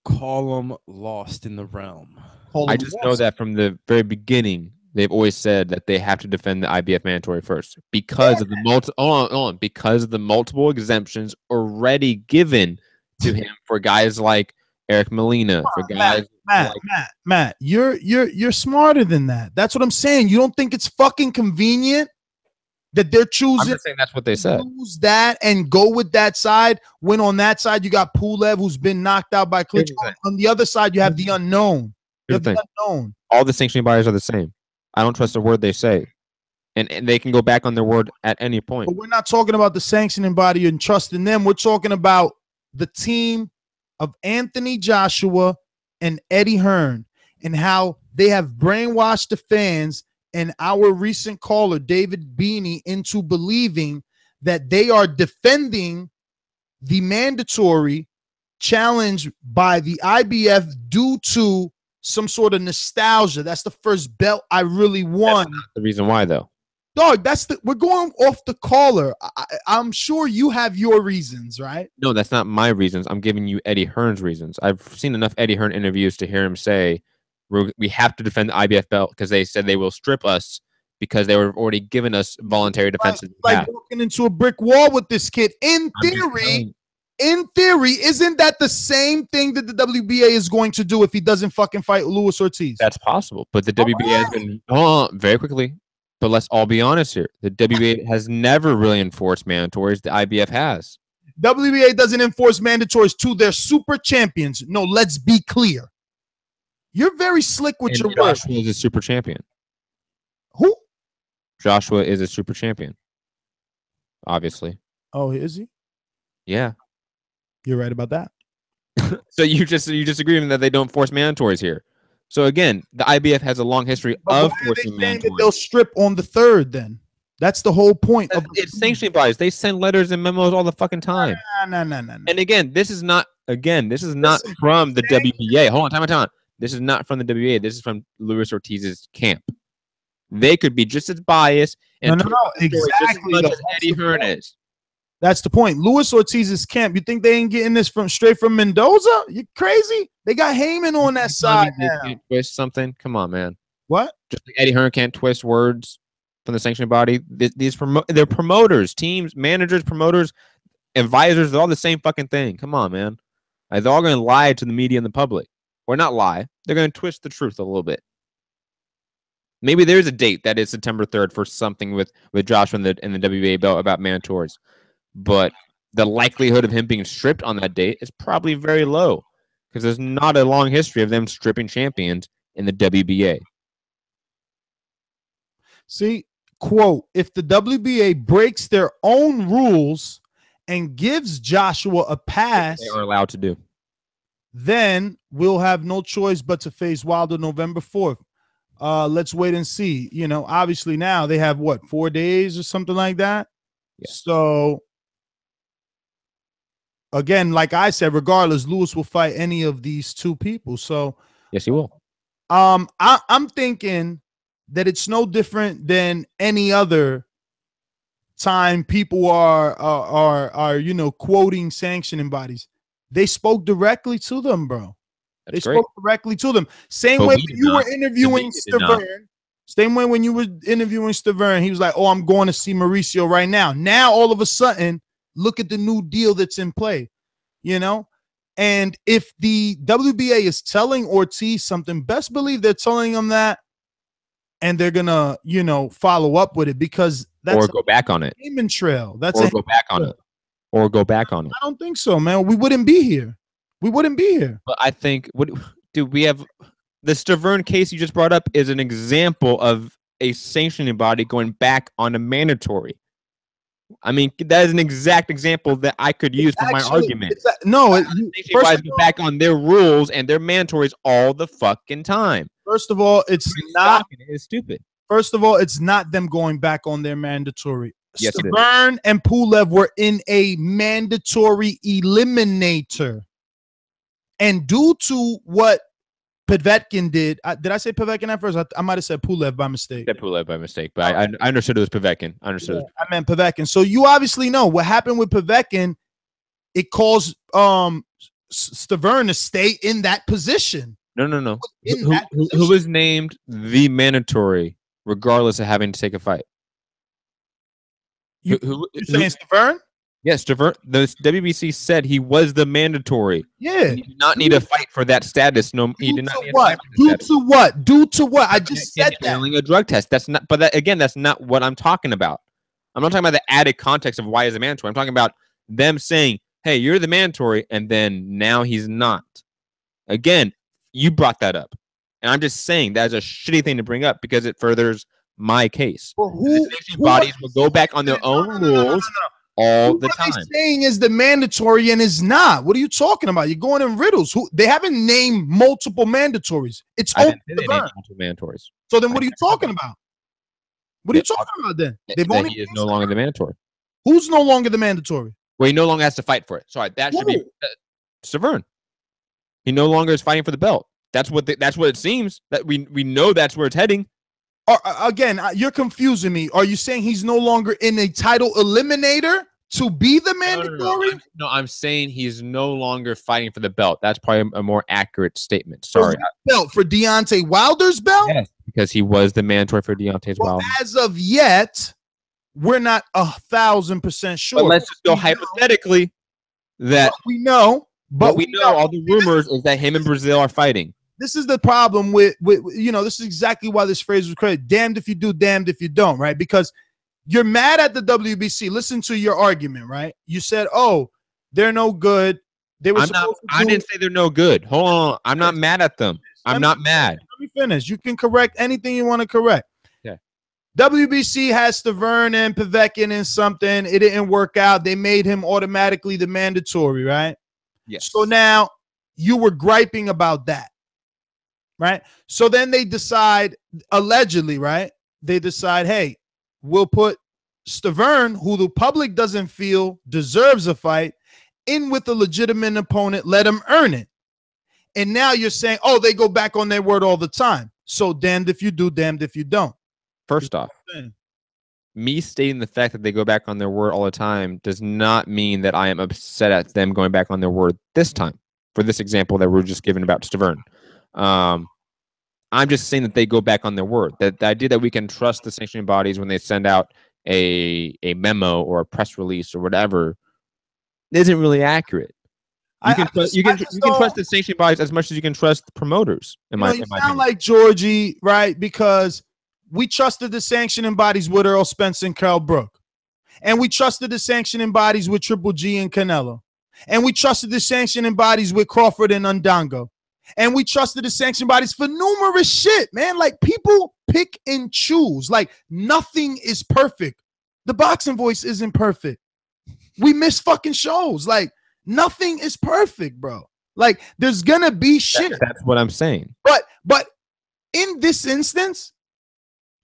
Call them lost in the realm. I just know that from the very beginning, they've always said that they have to defend the IBF mandatory first because of the because of the multiple exemptions already given to him for guys like Eric Molina, for guys Matt, you're smarter than that. That's what I'm saying. You don't think it's fucking convenient that they're choosing? I'm just saying that's what they said. Lose that and go with that side. When on that side you got Pulev, who's been knocked out by Klitschko. On the other side you have the unknown. Here's the thing. All the sanctioning bodies are the same. I don't trust a word they say, and they can go back on their word at any point. But we're not talking about the sanctioning body and trusting them. We're talking about the team of Anthony Joshua and Eddie Hearn and how they have brainwashed the fans and our recent caller, David Beanie, into believing that they are defending the mandatory challenge by the IBF due to some sort of nostalgia. That's the first belt I really won. That's not the reason why, though. Dog, we're going off the caller. I'm sure you have your reasons, right? No, that's not my reasons. I'm giving you Eddie Hearn's reasons. I've seen enough Eddie Hearn interviews to hear him say, we have to defend the IBF belt because they said they will strip us because they were already giving us voluntary defenses. Like walking into a brick wall with this kid. In theory, isn't that the same thing that the WBA is going to do if he doesn't fucking fight Luis Ortiz? That's possible. But the WBA has been very quickly. But let's all be honest here. The WBA has never really enforced mandatories. The IBF has. WBA doesn't enforce mandatories to their super champions. No, let's be clear. You're very slick with your words. Joshua is a super champion. Who? Joshua is a super champion. Obviously. Oh, is he? Yeah. You're right about that. So you disagree with that they don't force mandatories here. So again, the IBF has a long history of forcing mandatories. They'll strip on the third then. That's the whole point of it's sanctioning bodies. They send letters and memos all the fucking time. No. And again, this is not from the WBA. Hold on, time. This is not from the WBA. This is from Luis Ortiz's camp. They could be just as biased and exactly as Eddie Hearn is. That's the point. Luis Ortiz's camp. You think they ain't getting this straight from Mendoza? You crazy? They got Heyman on that side now. Can't twist something. Come on, man. What? Just like Eddie Hearn can't twist words from the sanctioning body. They're promoters, teams, managers, promoters, advisors. They're all the same fucking thing. Come on, man. They're all going to lie to the media and the public. Or not lie. They're going to twist the truth a little bit. Maybe there's a date that is September 3rd for something with Joshua and the WBA belt about mandatories. But the likelihood of him being stripped on that date is probably very low because there's not a long history of them stripping champions in the WBA. See, quote, if the WBA breaks their own rules and gives Joshua a pass, they are allowed to do. then we'll have no choice but to face Wilder November 4th. Let's wait and see. You know, obviously now they have what, 4 days or something like that. Yeah. So again, like I said, regardless, Lewis will fight any of these two people. So yes, he will. I'm thinking that it's no different than any other time people are you know, quoting sanctioning bodies. They spoke directly to them, bro. They spoke directly to them. Same way when you were interviewing Stavern. Same way when you were interviewing Stavern, he was like, "Oh, I'm going to see Mauricio right now." Now, all of a sudden, look at the new deal that's in play, you know? And if the WBA is telling Ortiz something, best believe they're telling him that, and they're gonna, you know, follow up with it, because that's or go back on it. Demon trail. That's or go back on it. Or go back on it. I don't think so, man. We wouldn't be here. We wouldn't be here. But I think we have the Stavern case you just brought up is an example of a sanctioning body going back on a mandatory. I mean, that is an exact example that I could use for my argument. First go back on their rules and their mandatories all the fucking time. First of all, it's not. It's stupid. First of all, it's not them going back on their mandatory. Yes, Stavern and Pulev were in a mandatory eliminator. And due to what Povetkin did I say Povetkin at first? I might have said Pulev by mistake. Said Pulev by mistake, but I understood it was Povetkin. I understood. Yeah, I meant Povetkin. So you obviously know what happened with Povetkin. It caused Stavern to stay in that position. No. Who was named the mandatory, regardless of having to take a fight? You're saying Stavern? Yes, Stavern. The WBC said he was the mandatory. Yeah, he did not need to fight for that status. No, he did not need what? Due to what? Due to what? I just said that. Failing a drug test. That's not. But that, again, that's not what I'm talking about. I'm not talking about the added context of why he's a mandatory. I'm talking about them saying, "Hey, you're the mandatory," and then now he's not. Again, you brought that up, and I'm just saying that's a shitty thing to bring up because it furthers my case. Well, the bodies will go back on their own rules. All the time. What they're saying is the mandatory and is not. What are you talking about? You're going in riddles. They haven't named multiple mandatories. It's only multiple mandatories. So then what are you talking about? What are you talking about then? They've only he is no longer the mandatory. Who's no longer the mandatory? Well, he no longer has to fight for it. Sorry, that should be Stavern. He no longer is fighting for the belt. That's what it seems. That we know that's where it's heading. Again, you're confusing me. Are you saying he's no longer in a title eliminator to be the mandatory? No, I'm saying he's no longer fighting for the belt. That's probably a more accurate statement. Sorry. Belt for Deontay Wilder's belt? Yes, because he was the mandatory for Deontay's Wilder. As of yet, we're not 1,000% sure. But let's just go hypothetically that we know. But we know all the rumors is that him and Brazil are fighting. This is the problem with you know, this is exactly why this phrase was created. Damned if you do, damned if you don't, right? Because you're mad at the WBC. Listen to your argument, right? You said, "Oh, they're no good. They were I didn't say they're no good. Hold on. I'm not mad at them. I'm not mad. Let me finish. You can correct anything you want to correct. Yeah. WBC has Stavern and Povetkin in something. It didn't work out. They made him automatically the mandatory, right? Yes. So now you were griping about that. Right. So then they decide, allegedly, right? They decide, hey, we'll put Stavern, who the public doesn't feel deserves a fight, in with a legitimate opponent, let him earn it. And now you're saying, oh, they go back on their word all the time. So damned if you do, damned if you don't. First off, me stating the fact that they go back on their word all the time does not mean that I am upset at them going back on their word this time. For this example that we're just given about Stavern. I'm just saying that they go back on their word. That the idea that we can trust the sanctioning bodies when they send out a memo or a press release or whatever isn't really accurate. You can trust the sanctioning bodies as much as you can trust the promoters. You sound like Georgie, right? Because we trusted the sanctioning bodies with Earl Spence and Carl Brook, and we trusted the sanctioning bodies with Triple G and Canelo, and we trusted the sanctioning bodies with Crawford and Undango. And we trusted the sanction bodies for numerous shit, man. Like, people pick and choose. Like, nothing is perfect. The Boxing Voice isn't perfect. We miss fucking shows. Like, nothing is perfect, bro. Like, there's gonna be shit. That's what I'm saying. But in this instance,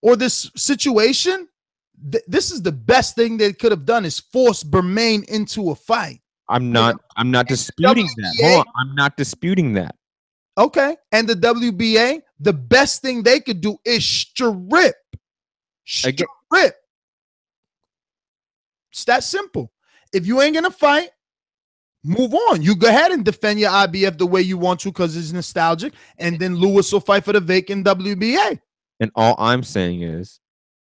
or this situation, this is the best thing they could have done, is force Bermain into a fight. I'm not disputing that. Hold on. I'm not disputing that. Okay. And the WBA, the best thing they could do is strip. It's that simple. If you ain't gonna fight, move on. You go ahead and defend your IBF the way you want to because it's nostalgic, and then Lewis will fight for the vacant WBA. And all I'm saying is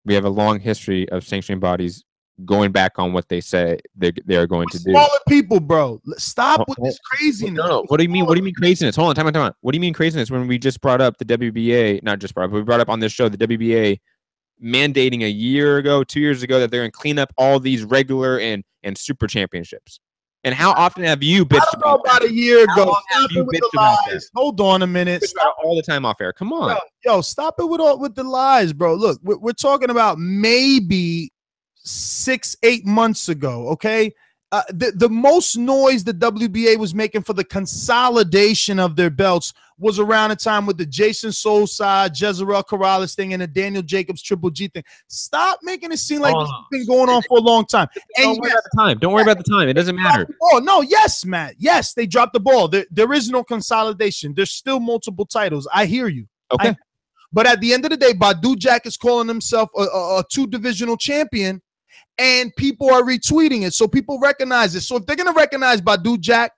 we have a long history of sanctioning bodies going back on what they say they're going to do. Smaller people, bro. Stop with this craziness. No. What do you mean? What do you mean craziness? Hold on, time on. What do you mean craziness when we just brought up the WBA? Not just brought up, but we brought up on this show the WBA mandating a year ago, 2 years ago, that they're going to clean up all these regular and super championships. And how often have you bitched about a year ago? Stop it with the lies. Hold on a minute. Stop all the time off air. Come on. Yo, stop it with the lies, bro. Look, we're talking about maybe 6-8 months ago, okay? The most noise the WBA was making for the consolidation of their belts was around the time with the Jason Sosa, Jezreel Corrales thing, and the Daniel Jacobs Triple G thing. Stop making it seem like this has been going on for a long time. Don't worry about the time. Don't worry about the time. It doesn't matter. Oh, no. Yes, Matt. Yes, they dropped the ball. There is no consolidation. There's still multiple titles. I hear you. Okay. But at the end of the day, Badu Jack is calling himself a two-divisional champion, and people are retweeting it. So people recognize it. So if they're going to recognize Badu Jack,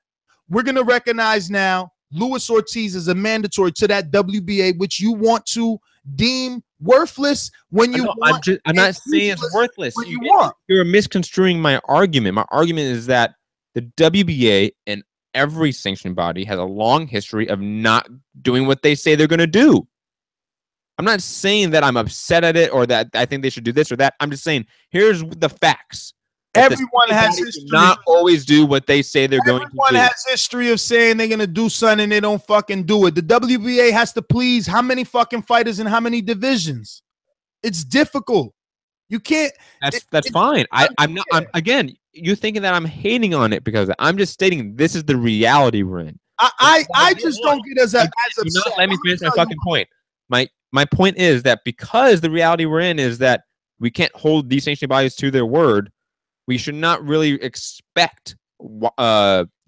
we're going to recognize now Luis Ortiz is a mandatory to that WBA, which you want to deem worthless when you want. I'm not saying it's worthless. You're misconstruing my argument. My argument is that the WBA and every sanctioned body has a long history of not doing what they say they're going to do. I'm not saying that I'm upset at it or that I think they should do this or that. I'm just saying here's the facts. Everyone has history. Not always do what they say they're going to do. Everyone has history of saying they're going to do something and they don't fucking do it. The WBA has to please how many fucking fighters in how many divisions? It's difficult. You can't. That's fine. I'm not. Again, you're thinking that I'm hating on it because I'm just stating this is the reality we're in. I just don't get as upset. Let me finish my fucking point. My point is that because the reality we're in is that we can't hold these sanctioning bodies to their word, we should not really expect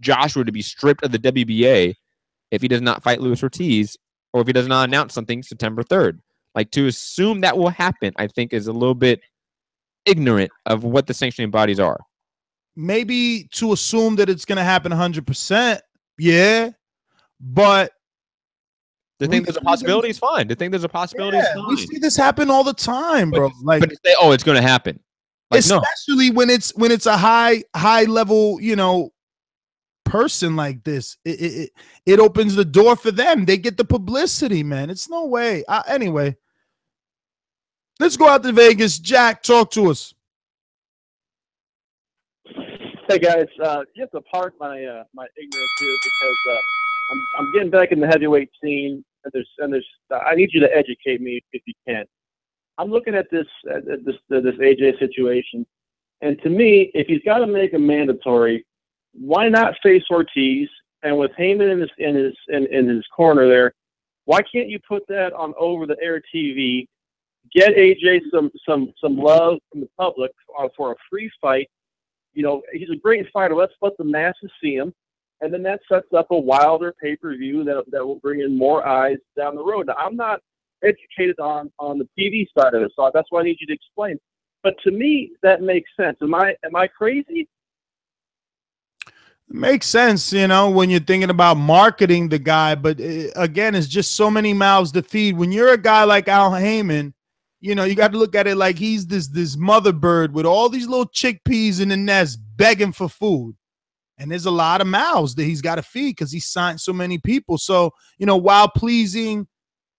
Joshua to be stripped of the WBA if he does not fight Luis Ortiz or if he does not announce something September 3rd. Like, to assume that will happen, I think, is a little bit ignorant of what the sanctioning bodies are. Maybe to assume that it's going to happen 100%, yeah, but to think there's a possibility is fine. To think there's a possibility is fine. We see this happen all the time, bro. But to say, oh, it's going to happen. Like, especially when it's a high level, person like this, it opens the door for them. They get the publicity, man. It's no way. Anyway, let's go out to Vegas. Jack, talk to us. Hey guys, just to park my ignorance here because I'm getting back in the heavyweight scene, and there's I need you to educate me if you can. I'm looking at this AJ situation, and to me, if he's got to make a mandatory, why not face Ortiz? And with Heyman in his corner there, why can't you put that on over the air TV? Get AJ some love from the public for a free fight. He's a great fighter. Let's let the masses see him, and then that sets up a Wilder pay-per-view that will bring in more eyes down the road. Now, I'm not educated on the TV side of it, so that's why I need you to explain. But to me, that makes sense. Am I crazy? It makes sense, when you're thinking about marketing the guy. But again, it's just so many mouths to feed. When you're a guy like Al Heyman, you got to look at it like he's this mother bird with all these little chickpeas in the nest begging for food. And there's a lot of mouths that he's got to feed because he signed so many people. So, while pleasing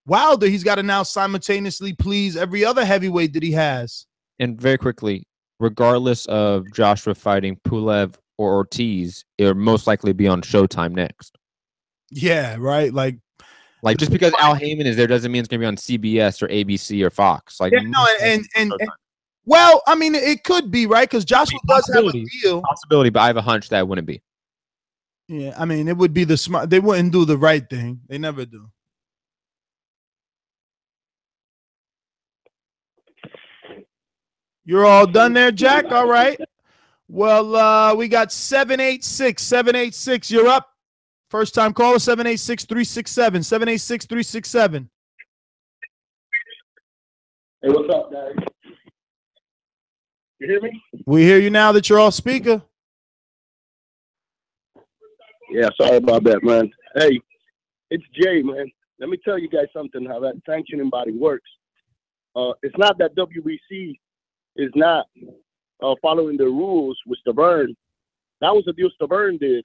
Wilder, he's got to now simultaneously please every other heavyweight that he has. And very quickly, regardless of Joshua fighting Pulev or Ortiz, it'll most likely be on Showtime next. Yeah, right. Like just because Al Heyman is there doesn't mean it's going to be on CBS or ABC or Fox. Well, I mean, it could be, right? Because Joshua does have a deal. Possibility, but I have a hunch that it wouldn't be. Yeah, I mean, it would be the smart. They wouldn't do the right thing. They never do. You're all done there, Jack? All right. Well, we got 786. 786, you're up. First time caller, 786-367. 786-367. Hey, what's up, guys? You hear me? We hear you now that you're off speaker. Yeah, sorry about that, man. Hey, it's Jay, man. Let me tell you guys something, how that sanctioning body works. It's not that WBC is not following the rules with Stubborn. That was the deal Stubborn did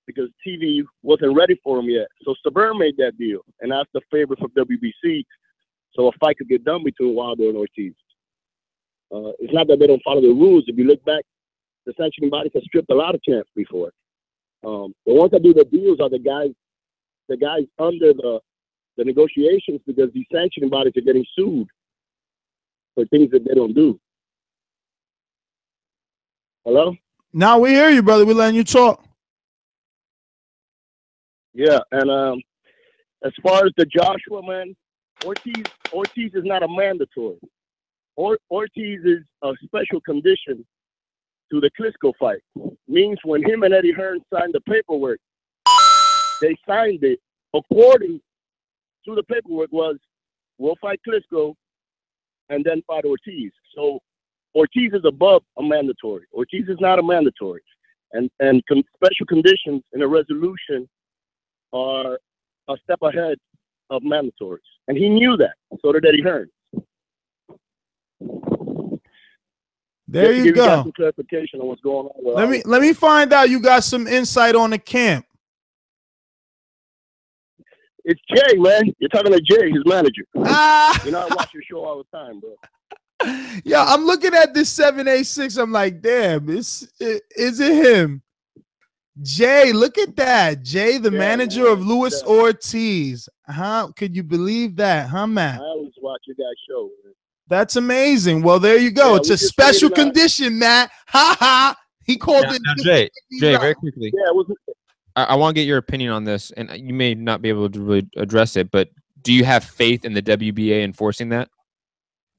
because TV wasn't ready for him yet. So Stubborn made that deal and asked the favor from WBC so a fight could get done between Wilder and Ortiz. It's not that they don't follow the rules. If you look back, the sanctioning bodies have stripped a lot of champs before. The ones that do the deals are the guys under the negotiations because these sanctioning bodies are getting sued for things that they don't do. Hello? Now we hear you, brother. We're letting you talk. Yeah, and as far as the Joshua, man, Ortiz is not a mandatory. Ortiz is a special condition to the Klitschko fight. Means when him and Eddie Hearn signed the paperwork, they signed it according to the paperwork was we'll fight Klitschko and then fight Ortiz. So Ortiz is above a mandatory. Ortiz is not a mandatory. And special conditions in a resolution are a step ahead of mandatories. And he knew that. So did Eddie Hearn. There you go. Got some clarification on what's going on. Let me find out you got some insight on the camp. It's Jay, man. You're talking to Jay, his manager. Ah. You know, I watch your show all the time, bro. Yeah, I'm looking at this 786. I'm like, damn, is it him? Jay, look at that. Jay, the manager of Luis Ortiz. Huh? Could you believe that, huh, Matt? I always watch your guys' show, man. That's amazing. Well, there you go. Yeah, it's a special condition, Matt. Ha ha. He called it. Now, Jay, very quickly. Yeah, I want to get your opinion on this, and you may not be able to really address it, but do you have faith in the WBA enforcing that?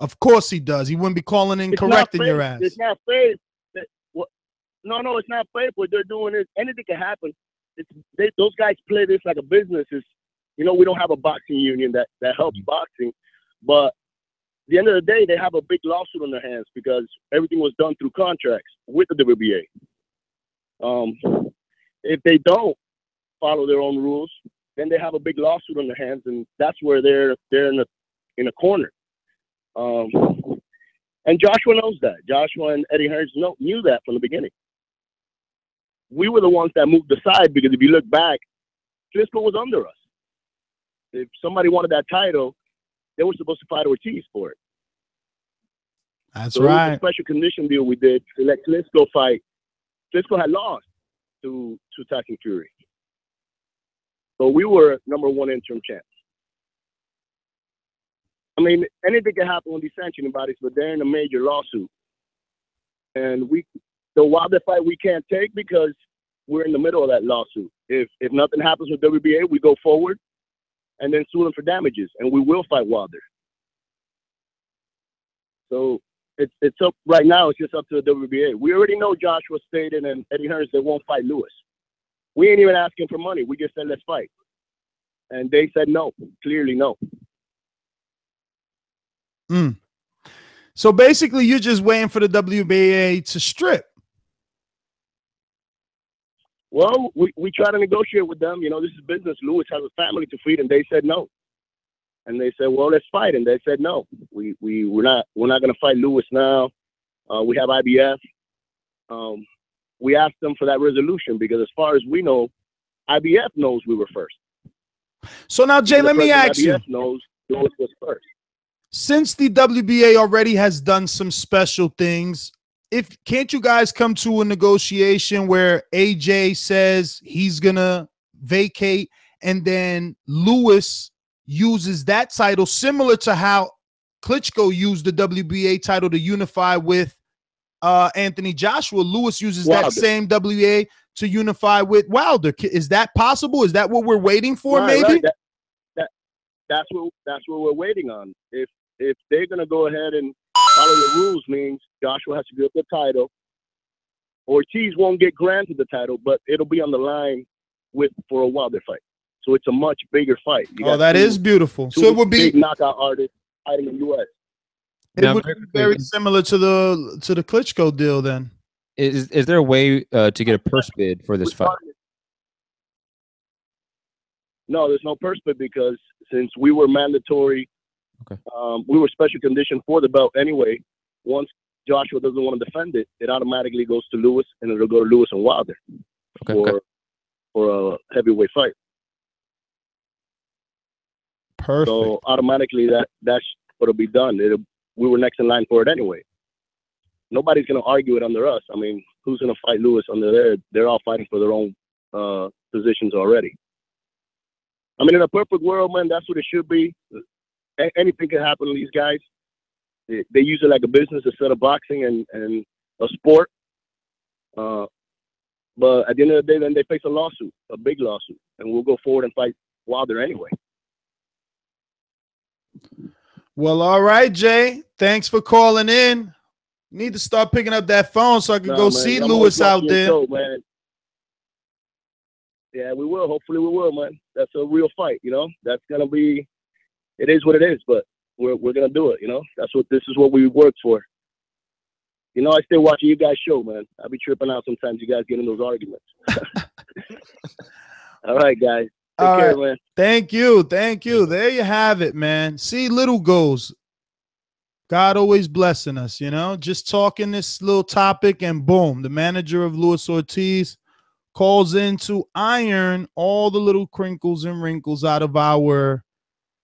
Of course he does. He wouldn't be calling in correcting your ass. It's not faith. No, it's not faith. What they're doing is anything can happen. Those guys play this like a business. We don't have a boxing union that helps boxing, but at the end of the day, they have a big lawsuit on their hands because everything was done through contracts with the WBA. If they don't follow their own rules, then they have a big lawsuit on their hands, and that's where they're in a corner. And Joshua knows that. Joshua and Eddie Hearn knew that from the beginning. We were the ones that moved aside because if you look back, Klitschko was under us. If somebody wanted that title, they were supposed to fight Ortiz for it. That's so right. It was a special condition deal we did to let Klitschko fight. Klitschko had lost to Tyson Fury. So we were number one interim champs. I mean, anything can happen with these sanctioning bodies, but they're in a major lawsuit. And the Wilder fight we can't take because we're in the middle of that lawsuit. If nothing happens with WBA, we go forward and then sue them for damages, and we will fight Wilder. So it's up right now. It's just up to the WBA. We already know Joshua stated and Eddie Hearn they won't fight Lewis. We ain't even asking for money. We just said let's fight, and they said no. Clearly no. So basically, you're just waiting for the WBA to strip. Well, we try to negotiate with them. This is business. Lewis has a family to feed, and they said no. And they said, well, let's fight. And they said no. We're not going to fight Lewis now. We have IBF. We asked them for that resolution because as far as we know, IBF knows we were first. So now, Jay, let me ask you. IBF knows Lewis was first. Since the WBA already has done some special things, can't you guys come to a negotiation where AJ says he's gonna vacate and then Lewis uses that title similar to how Klitschko used the WBA title to unify with Anthony Joshua, Lewis uses Wilder. that same WBA to unify with Wilder. Is that possible? Is that what we're waiting for? Right, maybe. right. That's what we're waiting on. If they're gonna go ahead and follow the rules, means Joshua has to give up the title. Ortiz won't get granted the title, but it'll be on the line for a Wilder fight. So it's a much bigger fight. Oh, that is beautiful. So it would be big knockout artists fighting in the U.S. It would be very similar to the Klitschko deal. Then is there a way to get a purse bid for this fight? No, there's no purse bid because since we were mandatory, we were special condition for the belt anyway. Once Joshua doesn't want to defend it, it automatically goes to Lewis, and it'll go to Lewis and Wilder for a heavyweight fight. Perfect. So automatically that's what'll be done. We were next in line for it anyway. Nobody's gonna argue it under us. I mean, who's gonna fight Lewis under there? They're all fighting for their own positions already. I mean, in a perfect world, man, that's what it should be. Anything can happen to these guys. They use it like a business instead of boxing and a sport. But at the end of the day, then they face a lawsuit, a big lawsuit, and we'll go forward and fight Wilder anyway. Well, all right, Jay. Thanks for calling in. Need to start picking up that phone so I can go see Lewis out there. Show, man. Yeah, we will. Hopefully we will, man. That's a real fight, you know. That's gonna be. It is what it is, but we're gonna do it, you know. This is what we worked for. You know, I still watching you guys show, man. I be tripping out sometimes. You guys get in those arguments. All right, guys. Take care, man. Thank you. Thank you. There you have it, man. See, little goals. God always blessing us, you know. Just talking this little topic, and boom, the manager of Luis Ortiz calls in to iron all the little crinkles and wrinkles out of our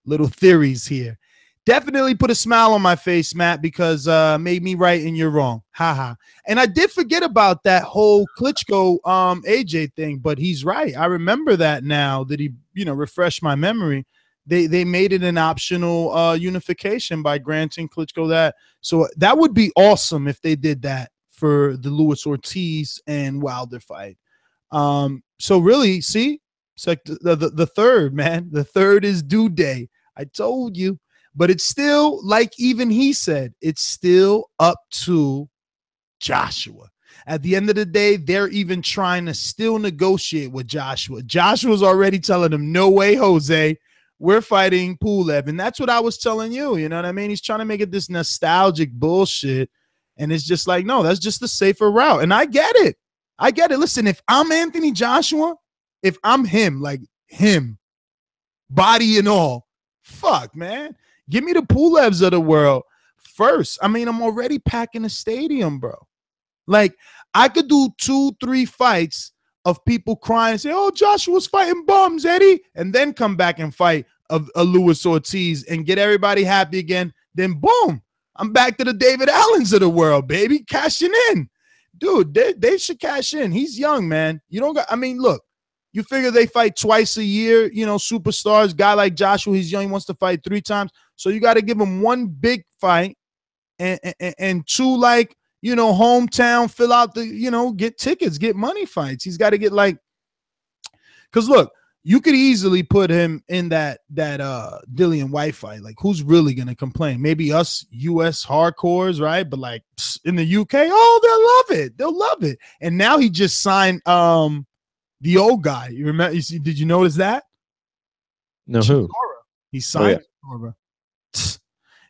little theories here. Definitely put a smile on my face, Matt, because made me right and you're wrong. Haha. And I did forget about that whole Klitschko AJ thing, but he's right. I remember that now that he, refreshed my memory. They made it an optional unification by granting Klitschko that. So that would be awesome if they did that for the Luis Ortiz and Wilder fight. So really, see, it's like the third, man. The third is due day. I told you. But it's still, like even he said, it's still up to Joshua. At the end of the day, they're even trying to still negotiate with Joshua. Joshua's already telling him, no way, Jose. We're fighting Pulev. And that's what I was telling you. You know what I mean? He's trying to make it this nostalgic bullshit. And it's just like, no, that's just the safer route. And I get it. I get it. Listen, if I'm Anthony Joshua, if I'm him, like him, body and all, fuck, man. Give me the Pulevs of the world first. I mean, I'm already packing a stadium, bro. Like, I could do 2-3 fights of people crying and say, oh, Joshua's fighting bums, Eddie, and then come back and fight a Luis Ortiz and get everybody happy again. Then, boom, I'm back to the David Allens of the world, baby, cashing in. Dude, they should cash in. He's young, man. You don't got, I mean, look. You figure they fight twice a year, superstars. Guy like Joshua, he's young, he wants to fight 3 times. So you got to give him 1 big fight and 2, like, hometown, fill out the, get tickets, get money fights. He's got to get because look, you could easily put him in that Dillian White fight. Like, who's really going to complain? Maybe us U.S. hardcores, right? But like in the UK, oh, they'll love it. They'll love it. And now he just signed the old guy. You remember? Did you notice that? No, who? He signed Chisora.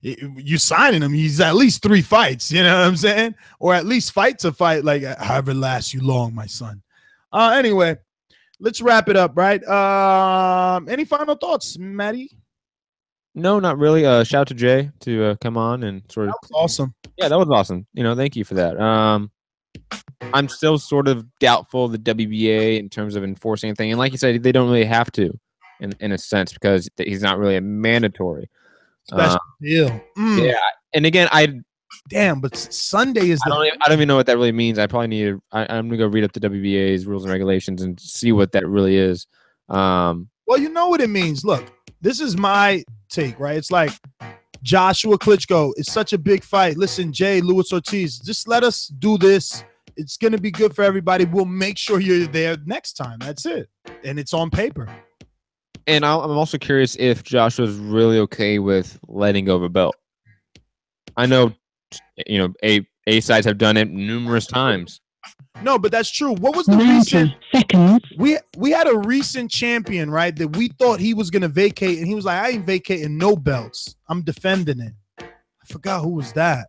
You signing him, he's at least 3 fights. You know what I'm saying? Or at least fight to fight, like however lasts you long, my son. Anyway, let's wrap it up, right? Any final thoughts, Matty? No, not really. Shout out to Jay to come on and sort of. That was awesome. Yeah, that was awesome. Thank you for that. I'm still sort of doubtful of the WBA in terms of enforcing anything. And like you said, they don't really have to in a sense because he's not really a mandatory. Special deal. Yeah. And again, but Sunday is I don't even know what that really means. I probably need I'm going to go read up the WBA's rules and regulations and see what that really is. Well, you know what it means. Look, this is my take, right? It's like Joshua Klitschko. It's such a big fight. Listen, Jay, Luis Ortiz, just let us do this. It's going to be good for everybody. We'll make sure you're there next time. That's it. And it's on paper. And I'm also curious if Joshua's really okay with letting go of a belt. I know, A sides have done it numerous times. No, but that's true. What was the recent seconds? We had a recent champion, right? That we thought he was gonna vacate, and he was like, "I ain't vacating no belts. I'm defending it." I forgot who was that.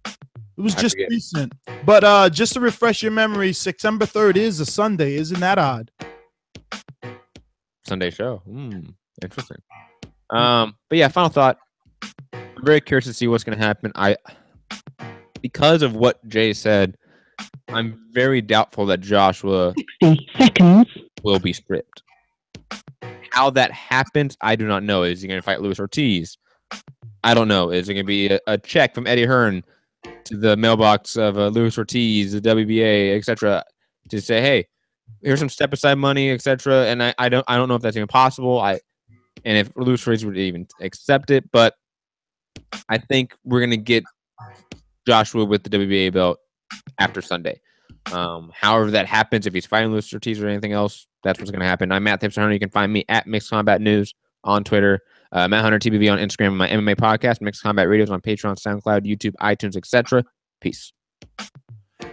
It was just recent. But just to refresh your memory, September 3rd is a Sunday. Isn't that odd? Sunday show. Interesting. But yeah, final thought. I'm very curious to see what's gonna happen. Because of what Jay said, I'm very doubtful that Joshua 60 seconds will be stripped. How that happens, I do not know. Is he going to fight Luis Ortiz? I don't know. Is it going to be a check from Eddie Hearn to the mailbox of Luis Ortiz, the WBA, etc., to say, "Hey, here's some step aside money, etc." And I don't know if that's even possible. And if Luis Ortiz would even accept it, but I think we're going to get Joshua with the WBA belt after Sunday. However that happens, if he's fighting Luis Ortiz or anything else, that's what's going to happen. I'm Matt Hipster Hunter. You can find me at Mixed Combat News on Twitter, Matt Hunter TBV on Instagram, and my MMA podcast, Mixed Combat Radios on Patreon, SoundCloud, YouTube, iTunes, etc. Peace.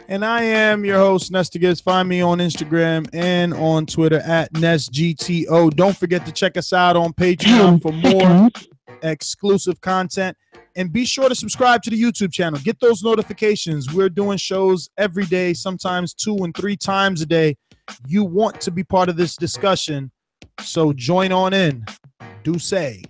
And I am your host, Nestor Gibbs. Find me on Instagram and on Twitter at NestGTO. Don't forget to check us out on Patreon for more exclusive content. And be sure to subscribe to the YouTube channel. Get those notifications. We're doing shows every day, sometimes 2 and 3 times a day. You want to be part of this discussion, so join on in. Do say.